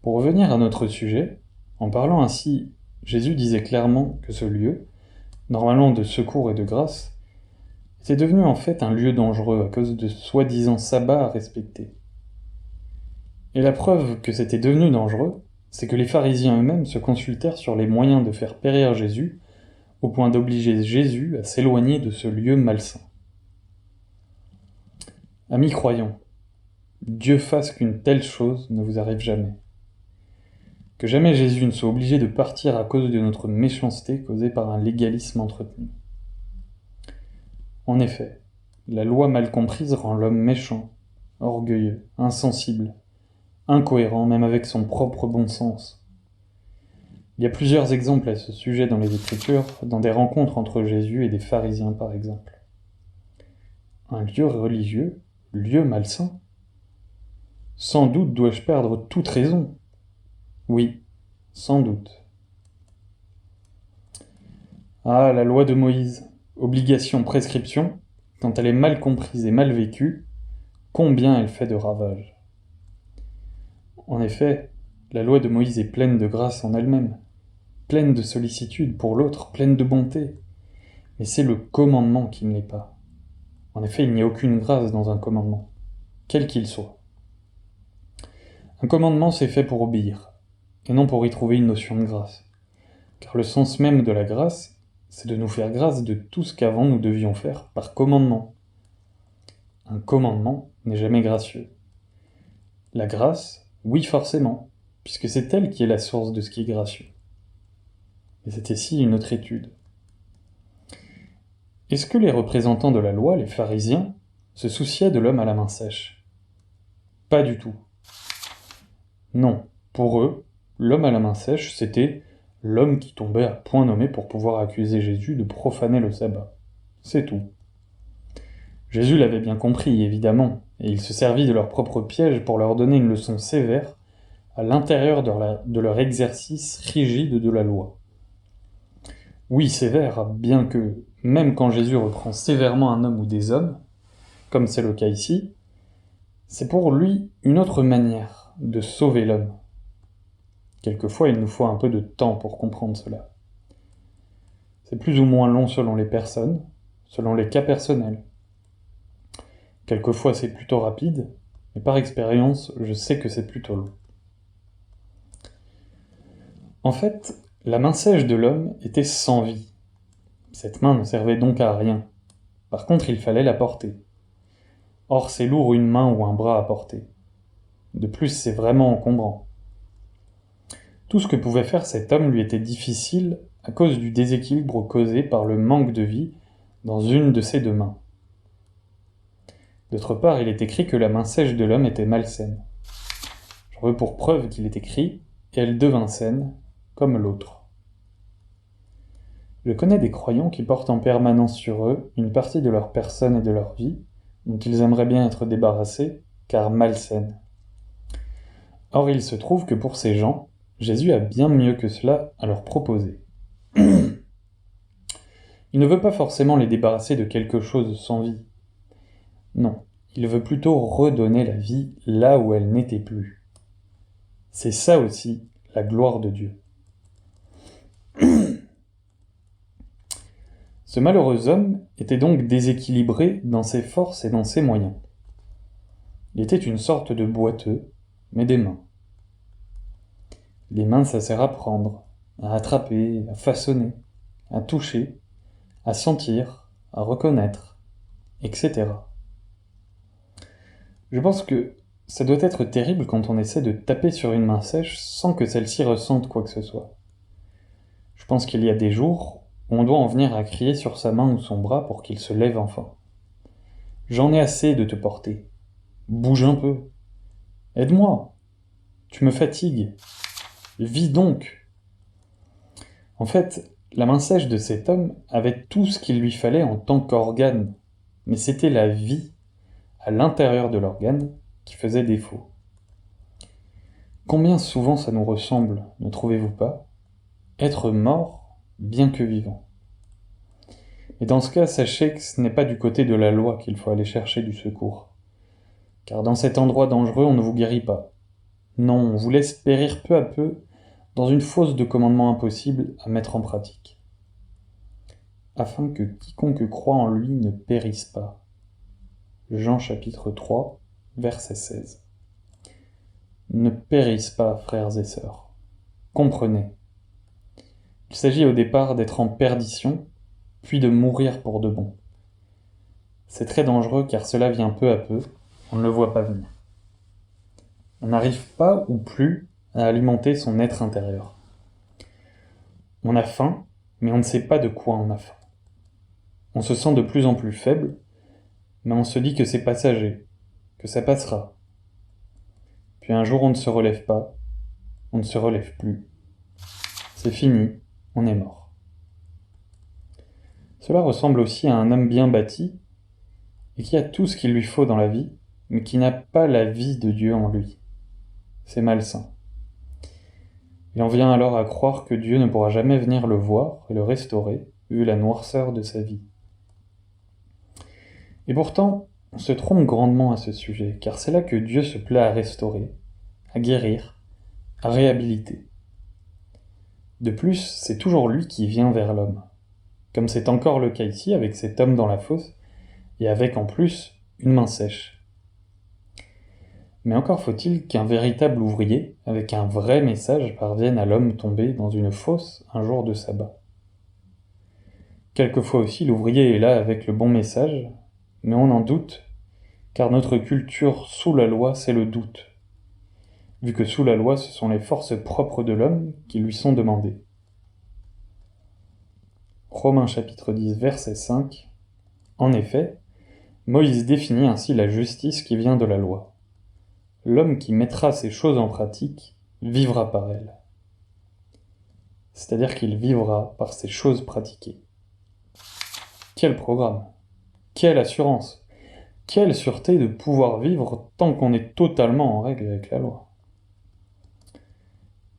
Pour revenir à notre sujet, en parlant ainsi, Jésus disait clairement que ce lieu, normalement de secours et de grâce, était devenu en fait un lieu dangereux à cause de soi-disant sabbats à respecter. Et la preuve que c'était devenu dangereux, c'est que les pharisiens eux-mêmes se consultèrent sur les moyens de faire périr Jésus, au point d'obliger Jésus à s'éloigner de ce lieu malsain. Amis croyants, Dieu fasse qu'une telle chose ne vous arrive jamais. Que jamais Jésus ne soit obligé de partir à cause de notre méchanceté causée par un légalisme entretenu. En effet, la loi mal comprise rend l'homme méchant, orgueilleux, insensible, incohérent même avec son propre bon sens. Il y a plusieurs exemples à ce sujet dans les Écritures, dans des rencontres entre Jésus et des pharisiens par exemple. Un lieu religieux, lieu malsain. Sans doute dois-je perdre toute raison. Oui, sans doute. Ah, la loi de Moïse, obligation, prescription, quand elle est mal comprise et mal vécue, combien elle fait de ravages. En effet, la loi de Moïse est pleine de grâce en elle-même, pleine de sollicitude pour l'autre, pleine de bonté. Mais c'est le commandement qui ne l'est pas. En effet, il n'y a aucune grâce dans un commandement, quel qu'il soit. Un commandement, c'est fait pour obéir, et non pour y trouver une notion de grâce. Car le sens même de la grâce, c'est de nous faire grâce de tout ce qu'avant nous devions faire par commandement. Un commandement n'est jamais gracieux. La grâce, oui forcément, puisque c'est elle qui est la source de ce qui est gracieux. Mais c'est ici une autre étude. Est-ce que les représentants de la loi, les pharisiens, se souciaient de l'homme à la main sèche? Pas du tout. Non, pour eux, l'homme à la main sèche, c'était l'homme qui tombait à point nommé pour pouvoir accuser Jésus de profaner le sabbat. C'est tout. Jésus l'avait bien compris, évidemment, et il se servit de leur propre piège pour leur donner une leçon sévère à l'intérieur de leur exercice rigide de la loi. Oui, sévère, bien que, même quand Jésus reprend sévèrement un homme ou des hommes, comme c'est le cas ici, c'est pour lui une autre manière de sauver l'homme. Quelquefois, il nous faut un peu de temps pour comprendre cela. C'est plus ou moins long selon les personnes, selon les cas personnels. Quelquefois, c'est plutôt rapide, mais par expérience, je sais que c'est plutôt long. En fait, la main sèche de l'homme était sans vie. Cette main ne servait donc à rien. Par contre, il fallait la porter. Or, c'est lourd une main ou un bras à porter. De plus, c'est vraiment encombrant. Tout ce que pouvait faire cet homme lui était difficile à cause du déséquilibre causé par le manque de vie dans une de ses deux mains. D'autre part, il est écrit que la main sèche de l'homme était malsaine. J'en veux pour preuve qu'il est écrit « et elle devint saine, comme l'autre ». Je connais des croyants qui portent en permanence sur eux une partie de leur personne et de leur vie, dont ils aimeraient bien être débarrassés, car malsaine. Or, il se trouve que pour ces gens, Jésus a bien mieux que cela à leur proposer. Il ne veut pas forcément les débarrasser de quelque chose sans vie. Non, il veut plutôt redonner la vie là où elle n'était plus. C'est ça aussi, la gloire de Dieu. Ce malheureux homme était donc déséquilibré dans ses forces et dans ses moyens. Il était une sorte de boiteux, mais des mains. Les mains, ça sert à prendre, à attraper, à façonner, à toucher, à sentir, à reconnaître, etc. Je pense que ça doit être terrible quand on essaie de taper sur une main sèche sans que celle-ci ressente quoi que ce soit. Je pense qu'il y a des jours où on doit en venir à crier sur sa main ou son bras pour qu'il se lève enfin. J'en ai assez de te porter. Bouge un peu. Aide-moi. Tu me fatigues. Vis donc. En fait, la main sèche de cet homme avait tout ce qu'il lui fallait en tant qu'organe, mais c'était la vie à l'intérieur de l'organe qui faisait défaut. Combien souvent ça nous ressemble, ne trouvez-vous pas? Être mort bien que vivant. Et dans ce cas, sachez que ce n'est pas du côté de la loi qu'il faut aller chercher du secours. Car dans cet endroit dangereux, on ne vous guérit pas. Non, on vous laisse périr peu à peu dans une fosse de commandements impossibles à mettre en pratique. Afin que quiconque croit en lui ne périsse pas. Jean chapitre 3, verset 16. Ne périssent pas, frères et sœurs. Comprenez. Il s'agit au départ d'être en perdition, puis de mourir pour de bon. C'est très dangereux car cela vient peu à peu, on ne le voit pas venir. On n'arrive pas ou plus à alimenter son être intérieur. On a faim, mais on ne sait pas de quoi on a faim. On se sent de plus en plus faible, mais on se dit que c'est passager, que ça passera. Puis un jour on ne se relève pas, on ne se relève plus. C'est fini, on est mort. Cela ressemble aussi à un homme bien bâti, et qui a tout ce qu'il lui faut dans la vie, mais qui n'a pas la vie de Dieu en lui. C'est malsain. Il en vient alors à croire que Dieu ne pourra jamais venir le voir et le restaurer, vu la noirceur de sa vie. Et pourtant, on se trompe grandement à ce sujet, car c'est là que Dieu se plaît à restaurer, à guérir, à réhabiliter. De plus, c'est toujours lui qui vient vers l'homme, comme c'est encore le cas ici avec cet homme dans la fosse, et avec en plus une main sèche. Mais encore faut-il qu'un véritable ouvrier, avec un vrai message, parvienne à l'homme tombé dans une fosse un jour de sabbat. Quelquefois aussi l'ouvrier est là avec le bon message, mais on en doute, car notre culture sous la loi, c'est le doute, vu que sous la loi, ce sont les forces propres de l'homme qui lui sont demandées. Romains chapitre 10, verset 5. En effet, Moïse définit ainsi la justice qui vient de la loi. L'homme qui mettra ces choses en pratique vivra par elles. C'est-à-dire qu'il vivra par ces choses pratiquées. Quel programme! Quelle assurance! Quelle sûreté de pouvoir vivre tant qu'on est totalement en règle avec la loi!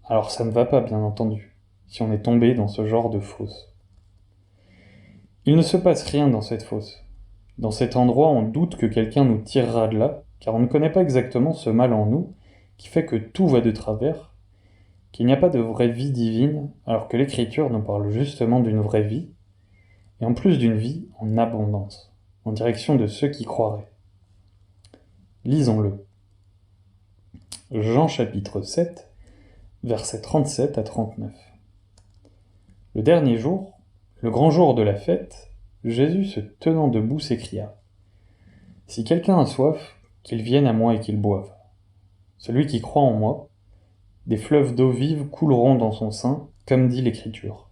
Alors ça ne va pas, bien entendu, si on est tombé dans ce genre de fosse. Il ne se passe rien dans cette fosse. Dans cet endroit, on doute que quelqu'un nous tirera de là, car on ne connaît pas exactement ce mal en nous qui fait que tout va de travers, qu'il n'y a pas de vraie vie divine, alors que l'Écriture nous parle justement d'une vraie vie, et en plus d'une vie en abondance, en direction de ceux qui croiraient. Lisons-le. Jean chapitre 7, versets 37 à 39. Le dernier jour, le grand jour de la fête, Jésus se tenant debout s'écria : « Si quelqu'un a soif, qu'il vienne à moi et qu'il boive. Celui qui croit en moi, des fleuves d'eau vive couleront dans son sein, comme dit l'Écriture. »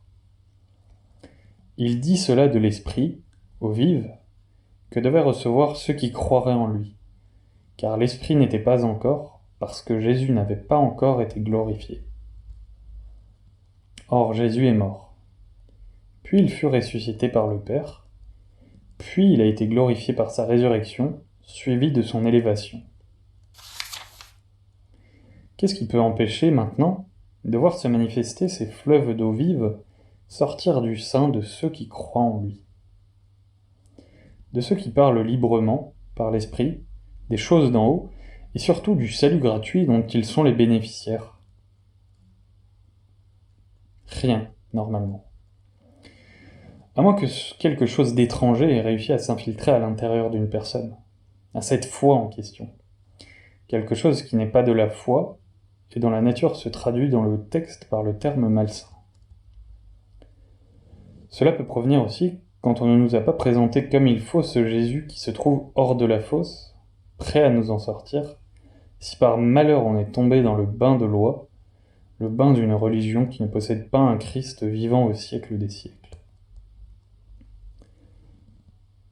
Il dit cela de l'Esprit, eau vive, que devaient recevoir ceux qui croiraient en lui, car l'Esprit n'était pas encore, parce que Jésus n'avait pas encore été glorifié. Or Jésus est mort. Puis il fut ressuscité par le Père, puis il a été glorifié par sa résurrection, suivi de son élévation. Qu'est-ce qui peut empêcher maintenant de voir se manifester ces fleuves d'eau vive sortir du sein de ceux qui croient en lui? De ceux qui parlent librement, par l'Esprit, des choses d'en haut, et surtout du salut gratuit dont ils sont les bénéficiaires. Rien, normalement. À moins que quelque chose d'étranger ait réussi à s'infiltrer à l'intérieur d'une personne, à cette foi en question. Quelque chose qui n'est pas de la foi, et dont la nature se traduit dans le texte par le terme malsain. Cela peut provenir aussi quand on ne nous a pas présenté comme il faut ce Jésus qui se trouve hors de la fosse, prêt à nous en sortir, si par malheur on est tombé dans le bain de loi, le bain d'une religion qui ne possède pas un Christ vivant au siècle des siècles.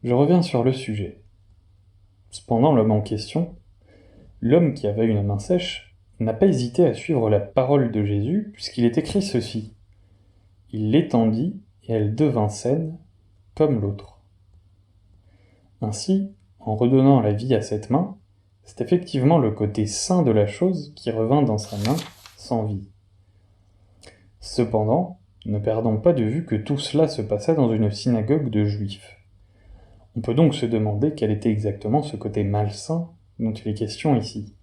Je reviens sur le sujet. Cependant, l'homme en question, l'homme qui avait une main sèche, n'a pas hésité à suivre la parole de Jésus, puisqu'il est écrit ceci. Il l'étendit, et elle devint saine, comme l'autre. Ainsi, en redonnant la vie à cette main, c'est effectivement le côté sain de la chose qui revint dans sa main, sans vie. Cependant, ne perdons pas de vue que tout cela se passa dans une synagogue de juifs. On peut donc se demander quel était exactement ce côté malsain dont il est question ici.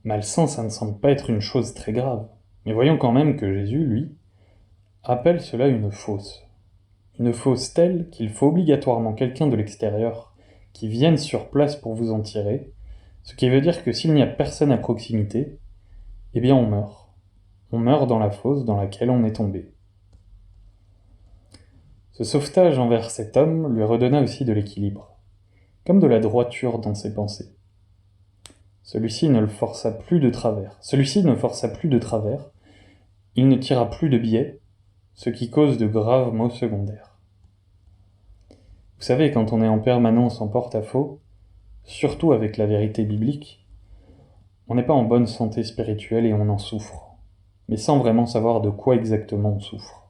Malsain, ça ne semble pas être une chose très grave, mais voyons quand même que Jésus, lui, appelle cela une fosse. Une fosse telle qu'il faut obligatoirement quelqu'un de l'extérieur qui vienne sur place pour vous en tirer, Ce qui veut dire que s'il n'y a personne à proximité, eh bien on meurt. On meurt dans la fosse dans laquelle on est tombé. Ce sauvetage envers cet homme lui redonna aussi de l'équilibre, comme de la droiture dans ses pensées. Celui-ci ne força plus de travers, il ne tira plus de biais, ce qui cause de graves maux secondaires. Vous savez, quand on est en permanence en porte-à-faux, surtout avec la vérité biblique, on n'est pas en bonne santé spirituelle et on en souffre, mais sans vraiment savoir de quoi exactement on souffre.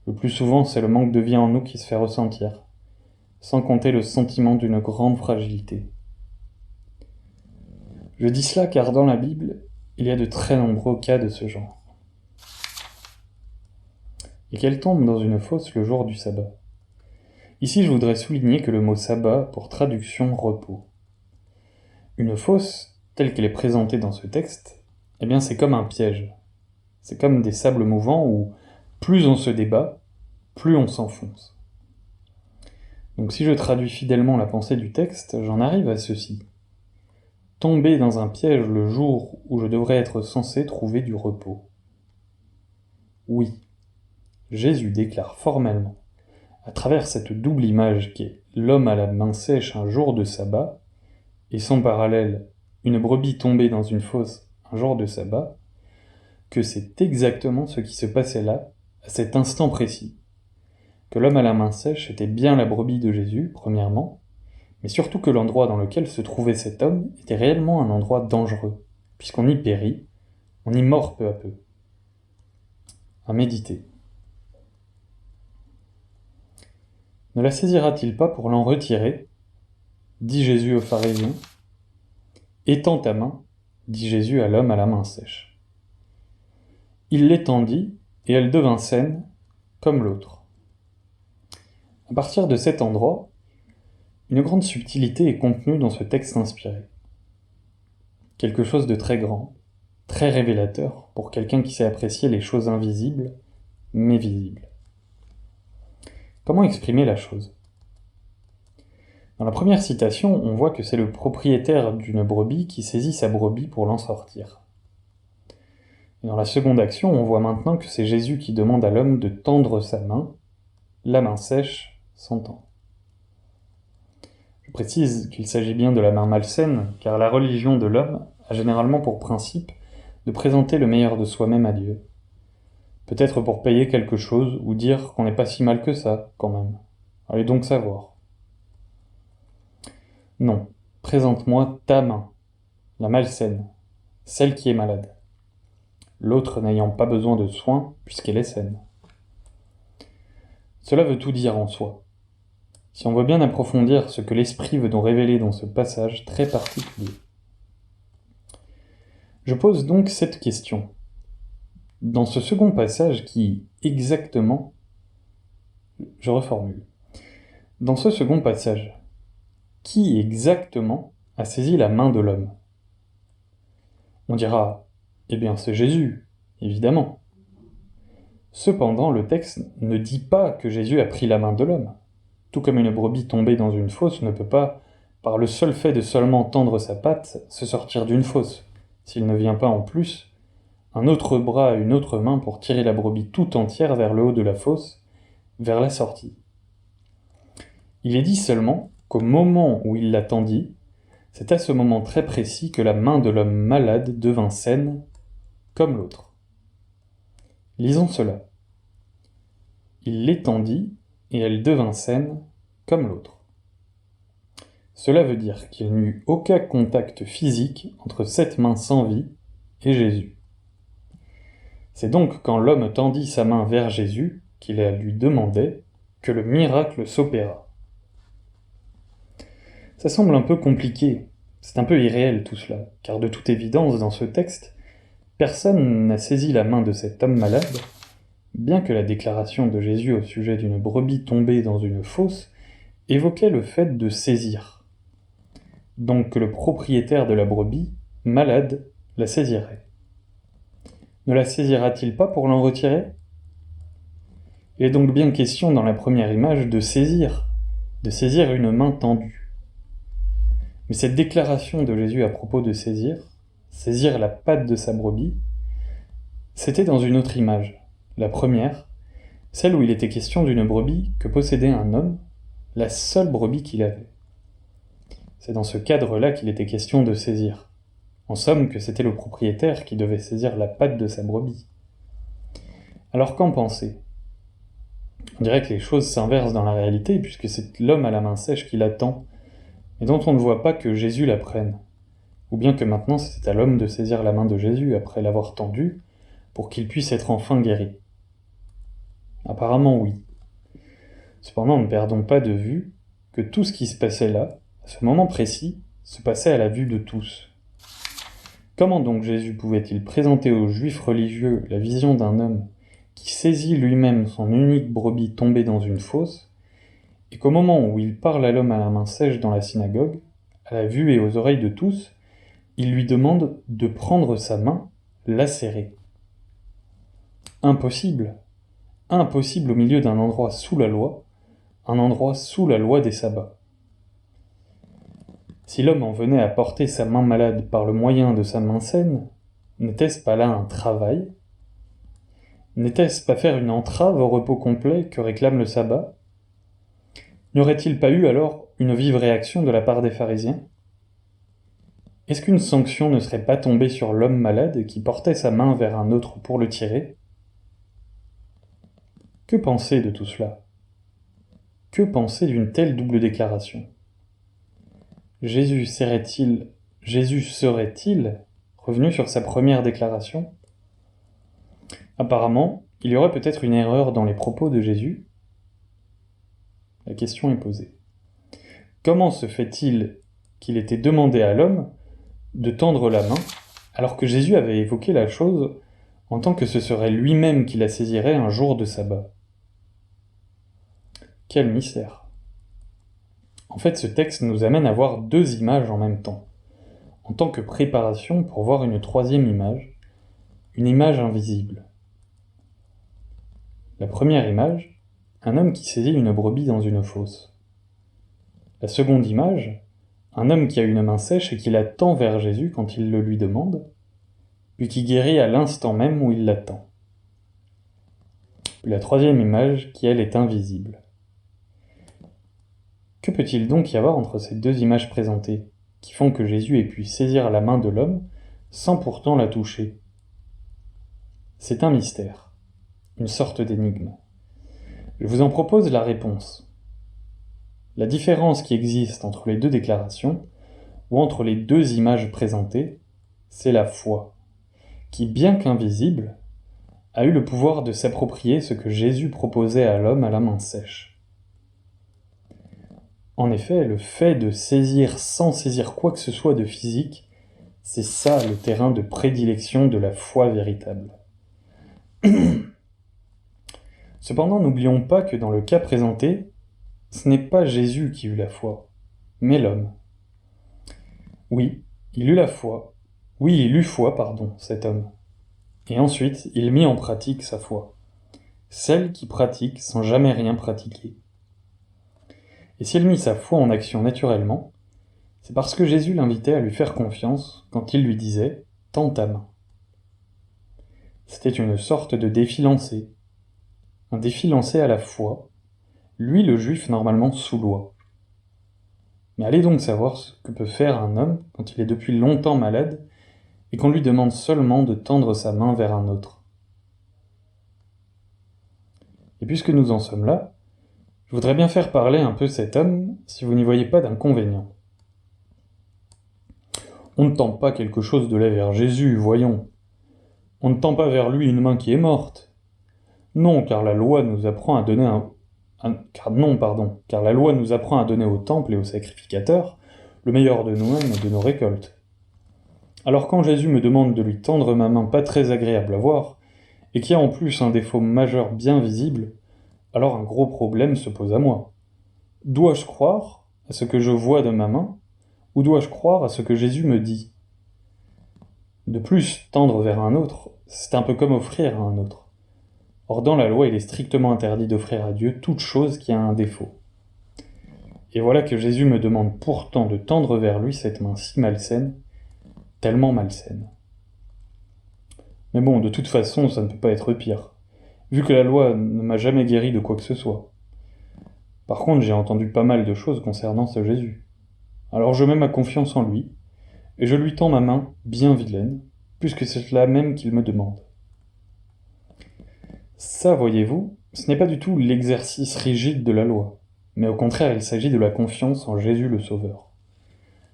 Le plus souvent, c'est le manque de vie en nous qui se fait ressentir, sans compter le sentiment d'une grande fragilité. Je dis cela car dans la Bible, il y a de très nombreux cas de ce genre. Et qu'elle tombe dans une fosse le jour du sabbat. Ici, je voudrais souligner que le mot sabbat pour traduction repos. Une fosse, telle qu'elle est présentée dans ce texte, eh bien c'est comme un piège. C'est comme des sables mouvants où plus on se débat, plus on s'enfonce. Donc si je traduis fidèlement la pensée du texte, j'en arrive à ceci. Tomber dans un piège le jour où je devrais être censé trouver du repos. Oui, Jésus déclare formellement, à travers cette double image qu'est l'homme à la main sèche un jour de sabbat, et son parallèle, une brebis tombée dans une fosse un jour de sabbat, que c'est exactement ce qui se passait là, à cet instant précis. Que l'homme à la main sèche était bien la brebis de Jésus, premièrement, mais surtout que l'endroit dans lequel se trouvait cet homme était réellement un endroit dangereux, puisqu'on y périt, on y mord peu à peu. À méditer. Ne la saisira-t-il pas pour l'en retirer ? Dit Jésus aux pharisiens. Étends ta main, dit Jésus à l'homme à la main sèche. Il l'étendit, et elle devint saine, comme l'autre. À partir de cet endroit, une grande subtilité est contenue dans ce texte inspiré. Quelque chose de très grand, très révélateur pour quelqu'un qui sait apprécier les choses invisibles, mais visibles. Comment exprimer la chose ? Dans la première citation, on voit que c'est le propriétaire d'une brebis qui saisit sa brebis pour l'en sortir. Et dans la seconde action, on voit maintenant que c'est Jésus qui demande à l'homme de tendre sa main, la main sèche s'entend. Je précise qu'il s'agit bien de la main malsaine, car la religion de l'homme a généralement pour principe de présenter le meilleur de soi-même à Dieu. Peut-être pour payer quelque chose, ou dire qu'on n'est pas si mal que ça, quand même. Allez donc savoir. Non, présente-moi ta main, la malsaine, celle qui est malade. L'autre n'ayant pas besoin de soins, puisqu'elle est saine. Cela veut tout dire en soi. Si on veut bien approfondir ce que l'Esprit veut nous révéler dans ce passage très particulier. Je pose donc cette question. Dans ce second passage qui, exactement, je reformule. Dans ce second passage, qui exactement a saisi la main de l'homme ? On dira, eh bien c'est Jésus, évidemment. Cependant, le texte ne dit pas que Jésus a pris la main de l'homme. Tout comme une brebis tombée dans une fosse ne peut pas, par le seul fait de seulement tendre sa patte, se sortir d'une fosse, s'il ne vient pas en plus un autre bras et une autre main pour tirer la brebis tout entière vers le haut de la fosse, vers la sortie. Il est dit seulement qu'au moment où il la tendit, c'est à ce moment très précis que la main de l'homme malade devint saine, comme l'autre. Lisons cela. Il l'étendit, et elle devint saine, comme l'autre. Cela veut dire qu'il n'y eut aucun contact physique entre cette main sans vie et Jésus. C'est donc quand l'homme tendit sa main vers Jésus, qu'il la lui demandait, que le miracle s'opéra. Ça semble un peu compliqué, c'est un peu irréel tout cela, car de toute évidence dans ce texte, personne n'a saisi la main de cet homme malade, bien que la déclaration de Jésus au sujet d'une brebis tombée dans une fosse évoquait le fait de saisir. Donc que le propriétaire de la brebis, malade, la saisirait. Ne la saisira-t-il pas pour l'en retirer ? Il est donc bien question dans la première image de saisir une main tendue. Mais cette déclaration de Jésus à propos de saisir la patte de sa brebis, c'était dans une autre image. La première, celle où il était question d'une brebis que possédait un homme, la seule brebis qu'il avait. C'est dans ce cadre-là qu'il était question de saisir. En somme, que c'était le propriétaire qui devait saisir la patte de sa brebis. Alors qu'en penser ? On dirait que les choses s'inversent dans la réalité, puisque c'est l'homme à la main sèche qui l'attend, et dont on ne voit pas que Jésus la prenne. Ou bien que maintenant c'est à l'homme de saisir la main de Jésus après l'avoir tendue, pour qu'il puisse être enfin guéri. Apparemment oui. Cependant, ne perdons pas de vue que tout ce qui se passait là, à ce moment précis, se passait à la vue de tous. Comment donc Jésus pouvait-il présenter aux Juifs religieux la vision d'un homme qui saisit lui-même son unique brebis tombée dans une fosse, et qu'au moment où il parle à l'homme à la main sèche dans la synagogue, à la vue et aux oreilles de tous, il lui demande de prendre sa main lacérée. Impossible. Impossible au milieu d'un endroit sous la loi, un endroit sous la loi des sabbats. Si l'homme en venait à porter sa main malade par le moyen de sa main saine, n'était-ce pas là un travail ? N'était-ce pas faire une entrave au repos complet que réclame le sabbat ? N'y aurait-il pas eu alors une vive réaction de la part des pharisiens ? Est-ce qu'une sanction ne serait pas tombée sur l'homme malade qui portait sa main vers un autre pour le tirer ? Que penser de tout cela ? Que penser d'une telle double déclaration ? Jésus serait-il revenu sur sa première déclaration ? Apparemment, il y aurait peut-être une erreur dans les propos de Jésus. La question est posée. Comment se fait-il qu'il était demandé à l'homme de tendre la main, alors que Jésus avait évoqué la chose en tant que ce serait lui-même qui la saisirait un jour de sabbat ? Quel mystère ! En fait, ce texte nous amène à voir deux images en même temps, en tant que préparation pour voir une troisième image, une image invisible. La première image, un homme qui saisit une brebis dans une fosse. La seconde image, un homme qui a une main sèche et qui la tend vers Jésus quand il le lui demande, puis qui guérit à l'instant même où il l'attend. Puis la troisième image qui, elle, est invisible. Que peut-il donc y avoir entre ces deux images présentées, qui font que Jésus ait pu saisir la main de l'homme sans pourtant la toucher ? C'est un mystère, une sorte d'énigme. Je vous en propose la réponse. La différence qui existe entre les deux déclarations, ou entre les deux images présentées, c'est la foi, qui, bien qu'invisible, a eu le pouvoir de s'approprier ce que Jésus proposait à l'homme à la main sèche. En effet, le fait de saisir sans saisir quoi que ce soit de physique, c'est ça le terrain de prédilection de la foi véritable. Cependant, n'oublions pas que dans le cas présenté, ce n'est pas Jésus qui eut la foi, mais l'homme. Oui, il eut foi, cet homme. Et ensuite, il mit en pratique sa foi. Celle qui pratique sans jamais rien pratiquer. Et s'il mit sa foi en action naturellement, c'est parce que Jésus l'invitait à lui faire confiance quand il lui disait « Tends ta main ». C'était une sorte de défi lancé. Un défi lancé à la foi, lui le juif normalement sous loi. Mais allez donc savoir ce que peut faire un homme quand il est depuis longtemps malade et qu'on lui demande seulement de tendre sa main vers un autre. Et puisque nous en sommes là, je voudrais bien faire parler un peu cet homme si vous n'y voyez pas d'inconvénient. On ne tend pas quelque chose de lait vers Jésus, voyons. On ne tend pas vers lui une main qui est morte. Non, car la loi nous apprend à donner car la loi nous apprend à donner au temple et aux sacrificateurs le meilleur de nous-mêmes et de nos récoltes. Alors quand Jésus me demande de lui tendre ma main pas très agréable à voir, et qui a en plus un défaut majeur bien visible, alors un gros problème se pose à moi. Dois-je croire à ce que je vois de ma main, ou dois-je croire à ce que Jésus me dit ? De plus, tendre vers un autre, c'est un peu comme offrir à un autre. Or dans la loi, il est strictement interdit d'offrir à Dieu toute chose qui a un défaut. Et voilà que Jésus me demande pourtant de tendre vers lui cette main si malsaine, tellement malsaine. Mais bon, de toute façon, ça ne peut pas être pire, vu que la loi ne m'a jamais guéri de quoi que ce soit. Par contre, j'ai entendu pas mal de choses concernant ce Jésus. Alors je mets ma confiance en lui, et je lui tends ma main bien vilaine, puisque c'est cela même qu'il me demande. Ça, voyez-vous, ce n'est pas du tout l'exercice rigide de la loi, mais au contraire, il s'agit de la confiance en Jésus le Sauveur.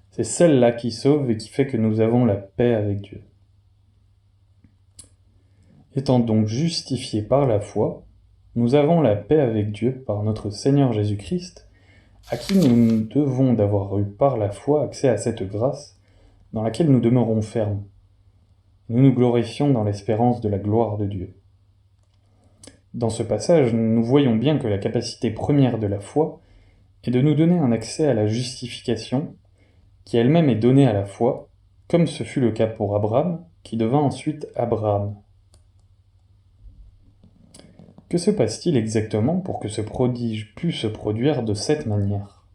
C'est celle-là qui sauve et qui fait que nous avons la paix avec Dieu. Étant donc justifiés par la foi, nous avons la paix avec Dieu par notre Seigneur Jésus-Christ, à qui nous devons d'avoir eu par la foi accès à cette grâce dans laquelle nous demeurons fermes. Nous nous glorifions dans l'espérance de la gloire de Dieu. Dans ce passage, nous voyons bien que la capacité première de la foi est de nous donner un accès à la justification, qui elle-même est donnée à la foi, comme ce fut le cas pour Abraham, qui devint ensuite Abraham. Que se passe-t-il exactement pour que ce prodige pût se produire de cette manière ?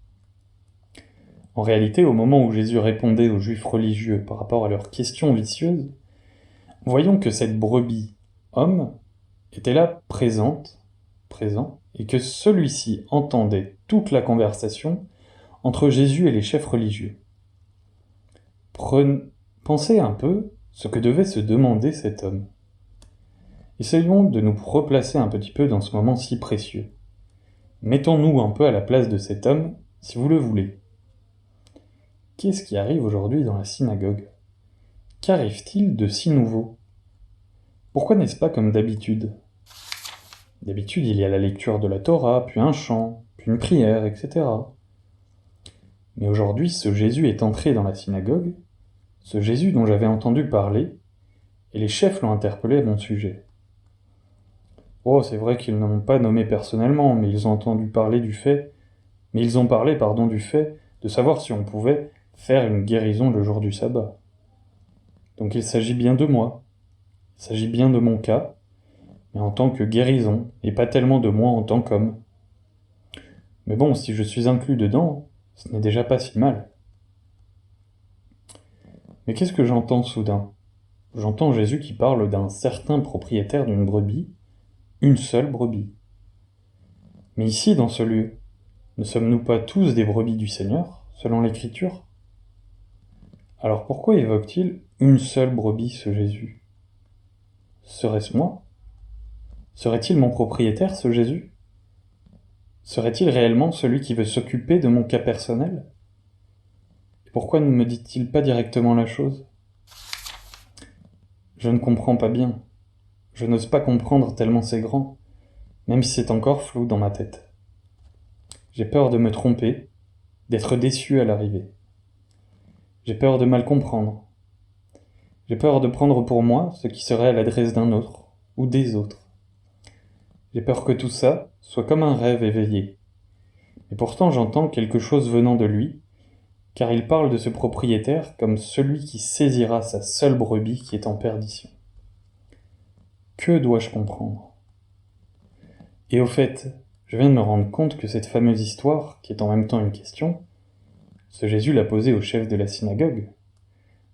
En réalité, au moment où Jésus répondait aux Juifs religieux par rapport à leurs questions vicieuses, voyons que cette brebis, homme, était là présent, et que celui-ci entendait toute la conversation entre Jésus et les chefs religieux. Pensez un peu ce que devait se demander cet homme. Essayons de nous replacer un petit peu dans ce moment si précieux. Mettons-nous un peu à la place de cet homme, si vous le voulez. Qu'est-ce qui arrive aujourd'hui dans la synagogue ? Qu'arrive-t-il de si nouveau ? Pourquoi n'est-ce pas comme d'habitude ? D'habitude, il y a la lecture de la Torah, puis un chant, puis une prière, etc. Mais aujourd'hui, ce Jésus est entré dans la synagogue, ce Jésus dont j'avais entendu parler, et les chefs l'ont interpellé à mon sujet. Oh, c'est vrai qu'ils ne m'ont pas nommé personnellement, mais ils ont parlé du fait de savoir si on pouvait faire une guérison le jour du sabbat. Donc il s'agit bien de moi, il s'agit bien de mon cas, mais en tant que guérison, et pas tellement de moi en tant qu'homme. Mais bon, si je suis inclus dedans, ce n'est déjà pas si mal. Mais qu'est-ce que j'entends soudain ? J'entends Jésus qui parle d'un certain propriétaire d'une brebis, une seule brebis. Mais ici, dans ce lieu, ne sommes-nous pas tous des brebis du Seigneur, selon l'Écriture ? Alors pourquoi évoque-t-il une seule brebis, ce Jésus ? Serait-ce moi ? Serait-il mon propriétaire, ce Jésus ? Serait-il réellement celui qui veut s'occuper de mon cas personnel ? Et pourquoi ne me dit-il pas directement la chose ? Je ne comprends pas bien. Je n'ose pas comprendre tellement c'est grand, même si c'est encore flou dans ma tête. J'ai peur de me tromper, d'être déçu à l'arrivée. J'ai peur de mal comprendre. J'ai peur de prendre pour moi ce qui serait à l'adresse d'un autre, ou des autres. J'ai peur que tout ça soit comme un rêve éveillé. Et pourtant j'entends quelque chose venant de lui, car il parle de ce propriétaire comme celui qui saisira sa seule brebis qui est en perdition. Que dois-je comprendre ? Et au fait, je viens de me rendre compte que cette fameuse histoire, qui est en même temps une question, ce Jésus l'a posée au chef de la synagogue.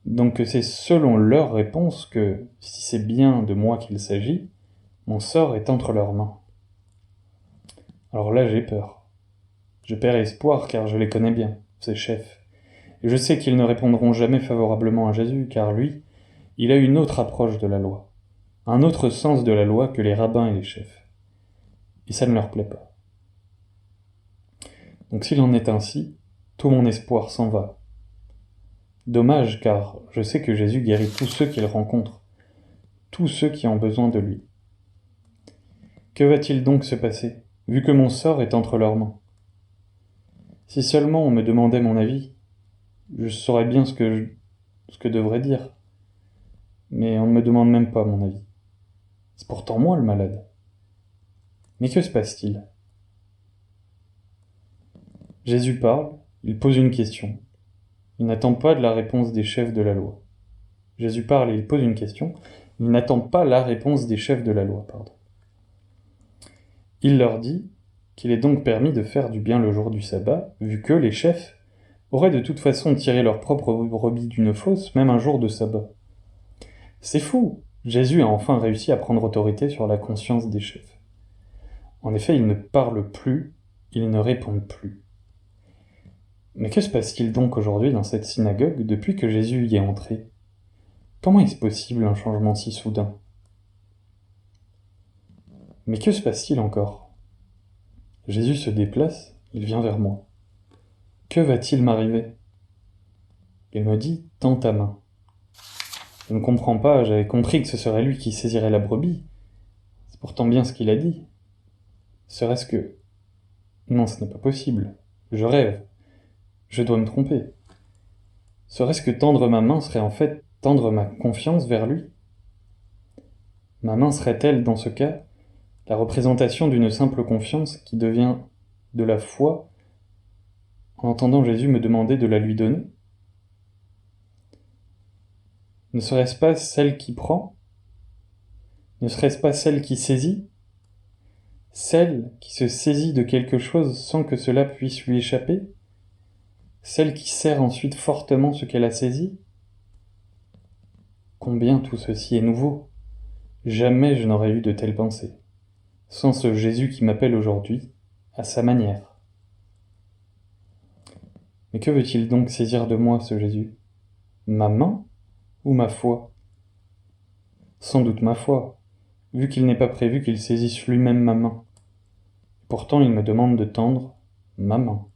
Donc que c'est selon leur réponse que, si c'est bien de moi qu'il s'agit, mon sort est entre leurs mains. Alors là, j'ai peur. Je perds espoir car je les connais bien, ces chefs. Et je sais qu'ils ne répondront jamais favorablement à Jésus, car lui, il a une autre approche de la loi, un autre sens de la loi que les rabbins et les chefs. Et ça ne leur plaît pas. Donc s'il en est ainsi, tout mon espoir s'en va. Dommage, car je sais que Jésus guérit tous ceux qu'il rencontre, tous ceux qui ont besoin de lui. Que va-t-il donc se passer, vu que mon sort est entre leurs mains ? Si seulement on me demandait mon avis, je saurais bien ce que devrait dire. Mais on ne me demande même pas mon avis. C'est pourtant moi le malade. Mais que se passe-t-il ? Jésus parle, il pose une question. Il n'attend pas de la réponse des chefs de la loi. Jésus parle et il pose une question. Il n'attend pas la réponse des chefs de la loi, Il leur dit qu'il est donc permis de faire du bien le jour du sabbat, vu que les chefs auraient de toute façon tiré leur propre brebis d'une fosse, même un jour de sabbat. C'est fou! Jésus a enfin réussi à prendre autorité sur la conscience des chefs. En effet, ils ne parlent plus, ils ne répondent plus. Mais que se passe-t-il donc aujourd'hui dans cette synagogue depuis que Jésus y est entré? Comment est-ce possible un changement si soudain? Mais que se passe-t-il encore? Jésus se déplace, il vient vers moi. Que va-t-il m'arriver? Il me dit « Tends ta main ». Je ne comprends pas, j'avais compris que ce serait lui qui saisirait la brebis. C'est pourtant bien ce qu'il a dit. Serait-ce que... Non, ce n'est pas possible. Je rêve. Je dois me tromper. Serait-ce que tendre ma main serait en fait tendre ma confiance vers lui? Ma main serait-elle, dans ce cas, la représentation d'une simple confiance qui devient de la foi en entendant Jésus me demander de la lui donner? Ne serait-ce pas celle qui prend? Ne serait-ce pas celle qui saisit? Celle qui se saisit de quelque chose sans que cela puisse lui échapper? Celle qui serre ensuite fortement ce qu'elle a saisi? Combien tout ceci est nouveau! Jamais je n'aurais eu de telles pensées, sans ce Jésus qui m'appelle aujourd'hui, à sa manière. Mais que veut-il donc saisir de moi, ce Jésus? Ma main ou ma foi? Sans doute ma foi, vu qu'il n'est pas prévu qu'il saisisse lui-même ma main. Pourtant il me demande de tendre ma main.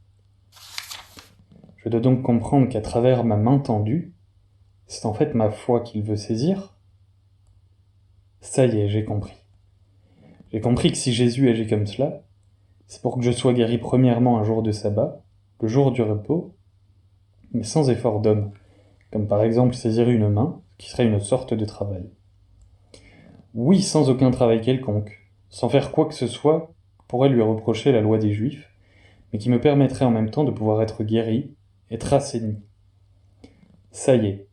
Je dois donc comprendre qu'à travers ma main tendue, c'est en fait ma foi qu'il veut saisir? Ça y est, j'ai compris. J'ai compris que si Jésus agit comme cela, c'est pour que je sois guéri premièrement un jour de sabbat, le jour du repos, mais sans effort d'homme, comme par exemple saisir une main, qui serait une sorte de travail. Oui, sans aucun travail quelconque, sans faire quoi que ce soit pourrait lui reprocher la loi des Juifs, mais qui me permettrait en même temps de pouvoir être guéri, être assaini. Ça y est,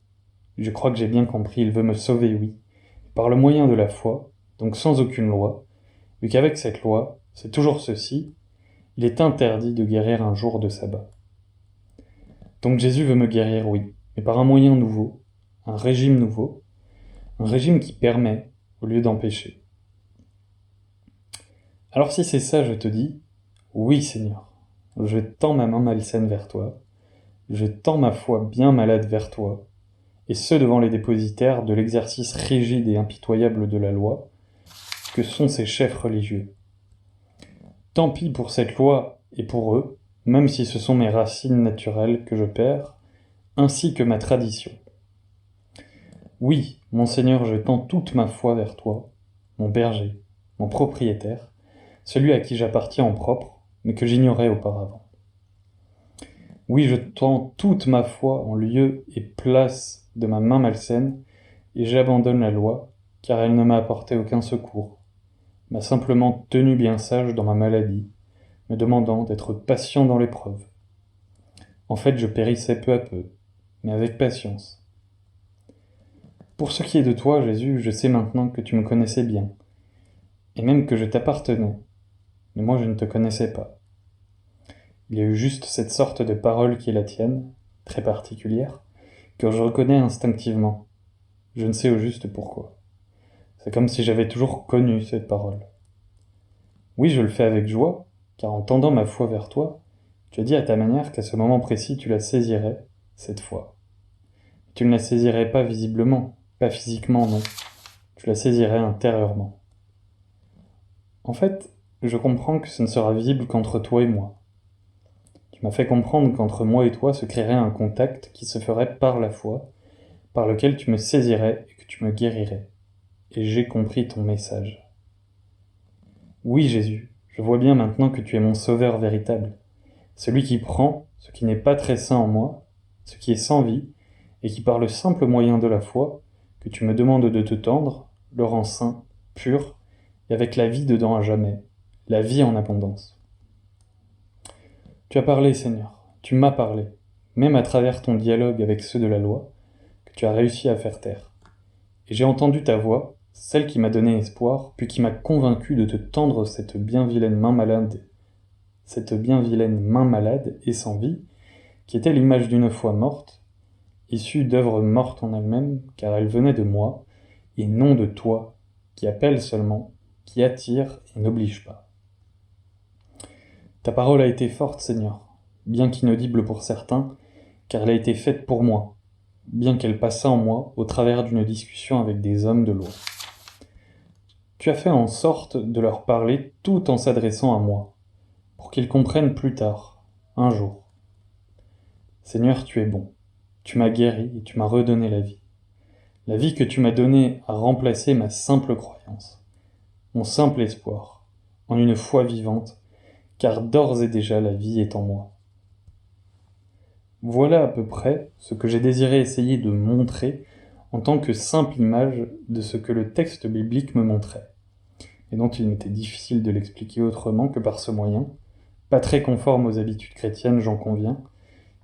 je crois que j'ai bien compris, il veut me sauver, oui, par le moyen de la foi, donc sans aucune loi, vu qu'avec cette loi, c'est toujours ceci, il est interdit de guérir un jour de sabbat. Donc Jésus veut me guérir, oui, mais par un moyen nouveau, un régime nouveau, un régime qui permet, au lieu d'empêcher. Alors si c'est ça, je te dis, oui Seigneur, je tends ma main malsaine vers toi, je tends ma foi bien malade vers toi, et ce devant les dépositaires de l'exercice rigide et impitoyable de la loi, que sont ces chefs religieux. Tant pis pour cette loi et pour eux, même si ce sont mes racines naturelles que je perds, ainsi que ma tradition. Oui, mon Seigneur, je tends toute ma foi vers toi, mon berger, mon propriétaire, celui à qui j'appartiens en propre, mais que j'ignorais auparavant. Oui, je tends toute ma foi en lieu et place de ma main malsaine, et j'abandonne la loi, car elle ne m'a apporté aucun secours, m'a simplement tenu bien sage dans ma maladie, me demandant d'être patient dans l'épreuve. En fait, je périssais peu à peu, mais avec patience. Pour ce qui est de toi, Jésus, je sais maintenant que tu me connaissais bien, et même que je t'appartenais, mais moi je ne te connaissais pas. Il y a eu juste cette sorte de parole qui est la tienne, très particulière, que je reconnais instinctivement. Je ne sais au juste pourquoi. C'est comme si j'avais toujours connu cette parole. Oui, je le fais avec joie, car en tendant ma foi vers toi, tu as dit à ta manière qu'à ce moment précis tu la saisirais, cette foi. Tu ne la saisirais pas visiblement, pas physiquement, non. Tu la saisirais intérieurement. En fait, je comprends que ce ne sera visible qu'entre toi et moi. Tu m'as fait comprendre qu'entre moi et toi se créerait un contact qui se ferait par la foi, par lequel tu me saisirais et que tu me guérirais. Et j'ai compris ton message. Oui, Jésus, je vois bien maintenant que tu es mon sauveur véritable, celui qui prend ce qui n'est pas très sain en moi, ce qui est sans vie, et qui par le simple moyen de la foi, que tu me demandes de te tendre, le rend saint, pur, et avec la vie dedans à jamais, la vie en abondance. Tu as parlé, Seigneur, tu m'as parlé, même à travers ton dialogue avec ceux de la loi, que tu as réussi à faire taire. Et j'ai entendu ta voix, celle qui m'a donné espoir, puis qui m'a convaincu de te tendre cette bien vilaine main malade cette bien vilaine main malade et sans vie, qui était l'image d'une foi morte, issue d'œuvres mortes en elle-même, car elle venait de moi, et non de toi, qui appelle seulement, qui attire et n'oblige pas. Ta parole a été forte, Seigneur, bien qu'inaudible pour certains, car elle a été faite pour moi, bien qu'elle passât en moi au travers d'une discussion avec des hommes de loi. Tu as fait en sorte de leur parler tout en s'adressant à moi, pour qu'ils comprennent plus tard, un jour. Seigneur, tu es bon, tu m'as guéri et tu m'as redonné la vie. La vie que tu m'as donnée a remplacé ma simple croyance, mon simple espoir, en une foi vivante, car d'ores et déjà la vie est en moi. Voilà à peu près ce que j'ai désiré essayer de montrer en tant que simple image de ce que le texte biblique me montrait, et dont il m'était difficile de l'expliquer autrement que par ce moyen, pas très conforme aux habitudes chrétiennes, j'en conviens,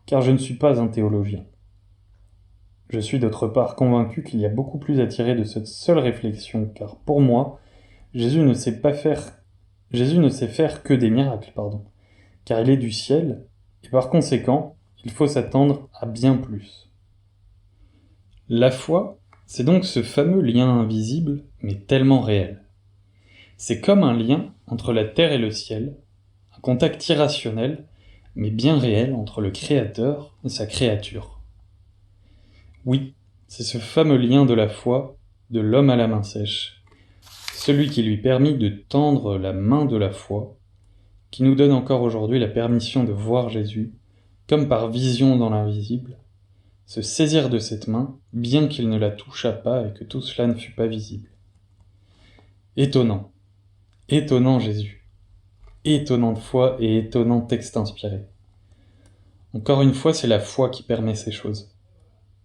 car je ne suis pas un théologien. Je suis d'autre part convaincu qu'il y a beaucoup plus à tirer de cette seule réflexion, car pour moi, Jésus ne sait faire que des miracles, car il est du ciel, et par conséquent, il faut s'attendre à bien plus. La foi, c'est donc ce fameux lien invisible, mais tellement réel. C'est comme un lien entre la terre et le ciel, un contact irrationnel, mais bien réel entre le Créateur et sa créature. Oui, c'est ce fameux lien de la foi, de l'homme à la main sèche, celui qui lui permit de tendre la main de la foi, qui nous donne encore aujourd'hui la permission de voir Jésus, comme par vision dans l'invisible, se saisir de cette main, bien qu'il ne la touchât pas et que tout cela ne fût pas visible. Étonnant, étonnant Jésus, étonnante foi et étonnant texte inspiré. Encore une fois, c'est la foi qui permet ces choses.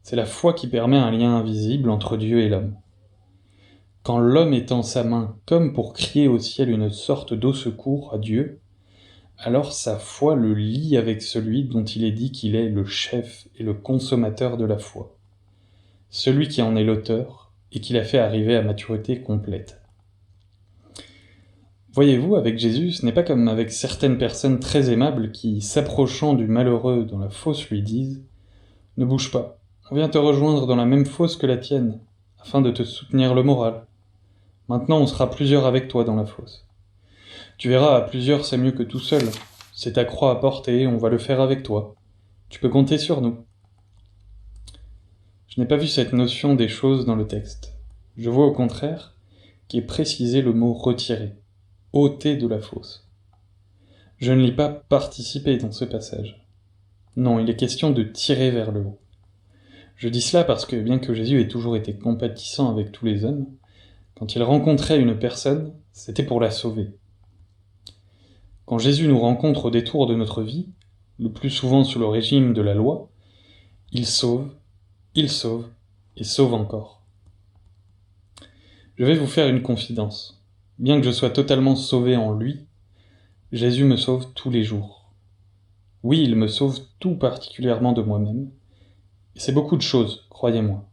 C'est la foi qui permet un lien invisible entre Dieu et l'homme. Quand l'homme étend sa main comme pour crier au ciel une sorte d'au secours à Dieu, alors sa foi le lie avec celui dont il est dit qu'il est le chef et le consommateur de la foi, celui qui en est l'auteur et qui l'a fait arriver à maturité complète. Voyez-vous, avec Jésus, ce n'est pas comme avec certaines personnes très aimables qui, s'approchant du malheureux dans la fosse, lui disent « Ne bouge pas, on vient te rejoindre dans la même fosse que la tienne, afin de te soutenir le moral. Maintenant on sera plusieurs avec toi dans la fosse. Tu verras, à plusieurs c'est mieux que tout seul. C'est ta croix à porter, on va le faire avec toi. Tu peux compter sur nous. » Je n'ai pas vu cette notion des choses dans le texte. Je vois au contraire qu'est précisé le mot « retirer », ôter de la fosse. Je ne lis pas « participer » dans ce passage. Non, il est question de tirer vers le haut. Je dis cela parce que, bien que Jésus ait toujours été compatissant avec tous les hommes, quand il rencontrait une personne, c'était pour la sauver. Quand Jésus nous rencontre au détour de notre vie, le plus souvent sous le régime de la loi, il sauve et sauve encore. Je vais vous faire une confidence. Bien que je sois totalement sauvé en lui, Jésus me sauve tous les jours. Oui, il me sauve tout particulièrement de moi-même, et c'est beaucoup de choses, croyez-moi.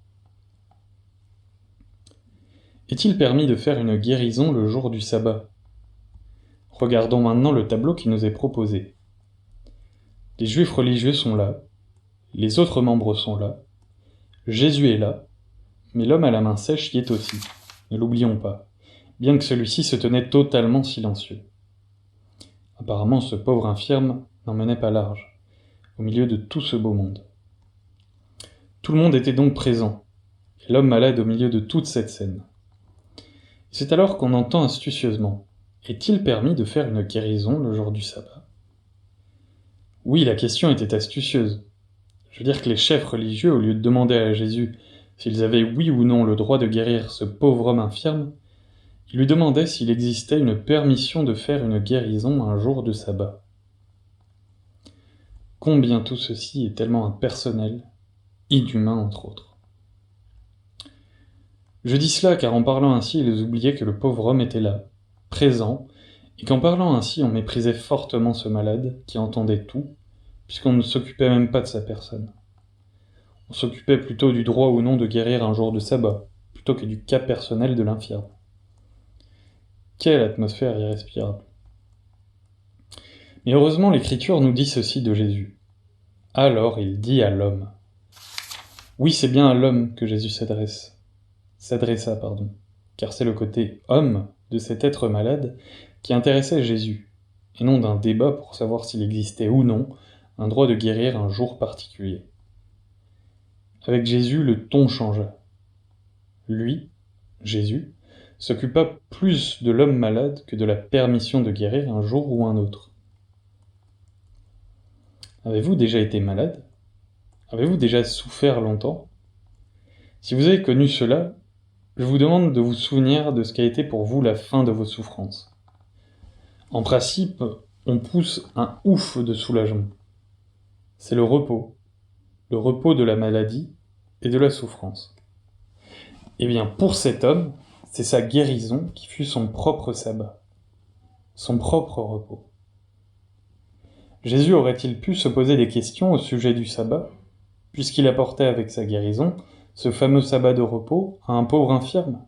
Est-il permis de faire une guérison le jour du sabbat ? Regardons maintenant le tableau qui nous est proposé. Les juifs religieux sont là, les autres membres sont là, Jésus est là, mais l'homme à la main sèche y est aussi, ne l'oublions pas, bien que celui-ci se tenait totalement silencieux. Apparemment, ce pauvre infirme n'en menait pas large, au milieu de tout ce beau monde. Tout le monde était donc présent, et l'homme malade au milieu de toute cette scène. C'est alors qu'on entend astucieusement « Est-il permis de faire une guérison le jour du sabbat ?» Oui, la question était astucieuse. Je veux dire que les chefs religieux, au lieu de demander à Jésus s'ils avaient oui ou non le droit de guérir ce pauvre homme infirme, ils lui demandaient s'il existait une permission de faire une guérison un jour de sabbat. Combien tout ceci est tellement impersonnel, inhumain entre autres. Je dis cela car en parlant ainsi, ils oubliaient que le pauvre homme était là, présent, et qu'en parlant ainsi, on méprisait fortement ce malade qui entendait tout, puisqu'on ne s'occupait même pas de sa personne. On s'occupait plutôt du droit ou non de guérir un jour de sabbat, plutôt que du cas personnel de l'infirme. Quelle atmosphère irrespirable. Mais heureusement, l'Écriture nous dit ceci de Jésus. Alors il dit à l'homme. Oui, c'est bien à l'homme que Jésus s'adressa, car c'est le côté homme de cet être malade qui intéressait Jésus, et non d'un débat pour savoir s'il existait ou non un droit de guérir un jour particulier. Avec Jésus, le ton changea. Lui, Jésus, s'occupa plus de l'homme malade que de la permission de guérir un jour ou un autre. Avez-vous déjà été malade ? Avez-vous déjà souffert longtemps ? Si vous avez connu cela, je vous demande de vous souvenir de ce qu'a été pour vous la fin de vos souffrances. En principe, on pousse un ouf de soulagement. C'est le repos de la maladie et de la souffrance. Eh bien, pour cet homme, c'est sa guérison qui fut son propre sabbat, son propre repos. Jésus aurait-il pu se poser des questions au sujet du sabbat, puisqu'il apportait avec sa guérison ce fameux sabbat de repos à un pauvre infirme ?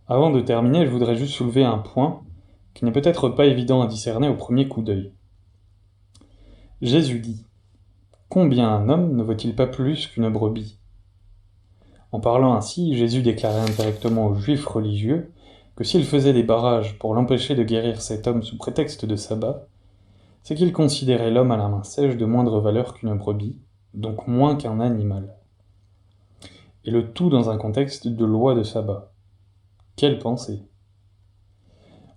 Avant de terminer, je voudrais juste soulever un point qui n'est peut-être pas évident à discerner au premier coup d'œil. Jésus dit « Combien un homme ne vaut-il pas plus qu'une brebis ?» En parlant ainsi, Jésus déclarait indirectement aux Juifs religieux que s'il faisait des barrages pour l'empêcher de guérir cet homme sous prétexte de sabbat, c'est qu'il considérait l'homme à la main sèche de moindre valeur qu'une brebis, donc moins qu'un animal. Et le tout dans un contexte de loi de sabbat. Quelle pensée!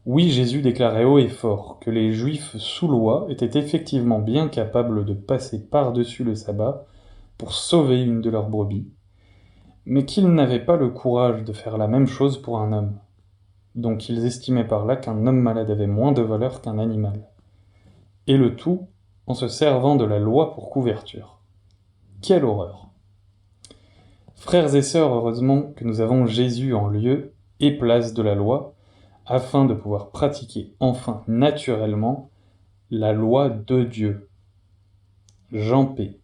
Oui, Jésus déclarait haut et fort que les Juifs sous loi étaient effectivement bien capables de passer par-dessus le sabbat pour sauver une de leurs brebis, mais qu'ils n'avaient pas le courage de faire la même chose pour un homme. Donc ils estimaient par là qu'un homme malade avait moins de valeur qu'un animal. Et le tout en se servant de la loi pour couverture. Quelle horreur! Frères et sœurs, heureusement que nous avons Jésus en lieu et place de la loi, afin de pouvoir pratiquer enfin naturellement la loi de Dieu. Jean P.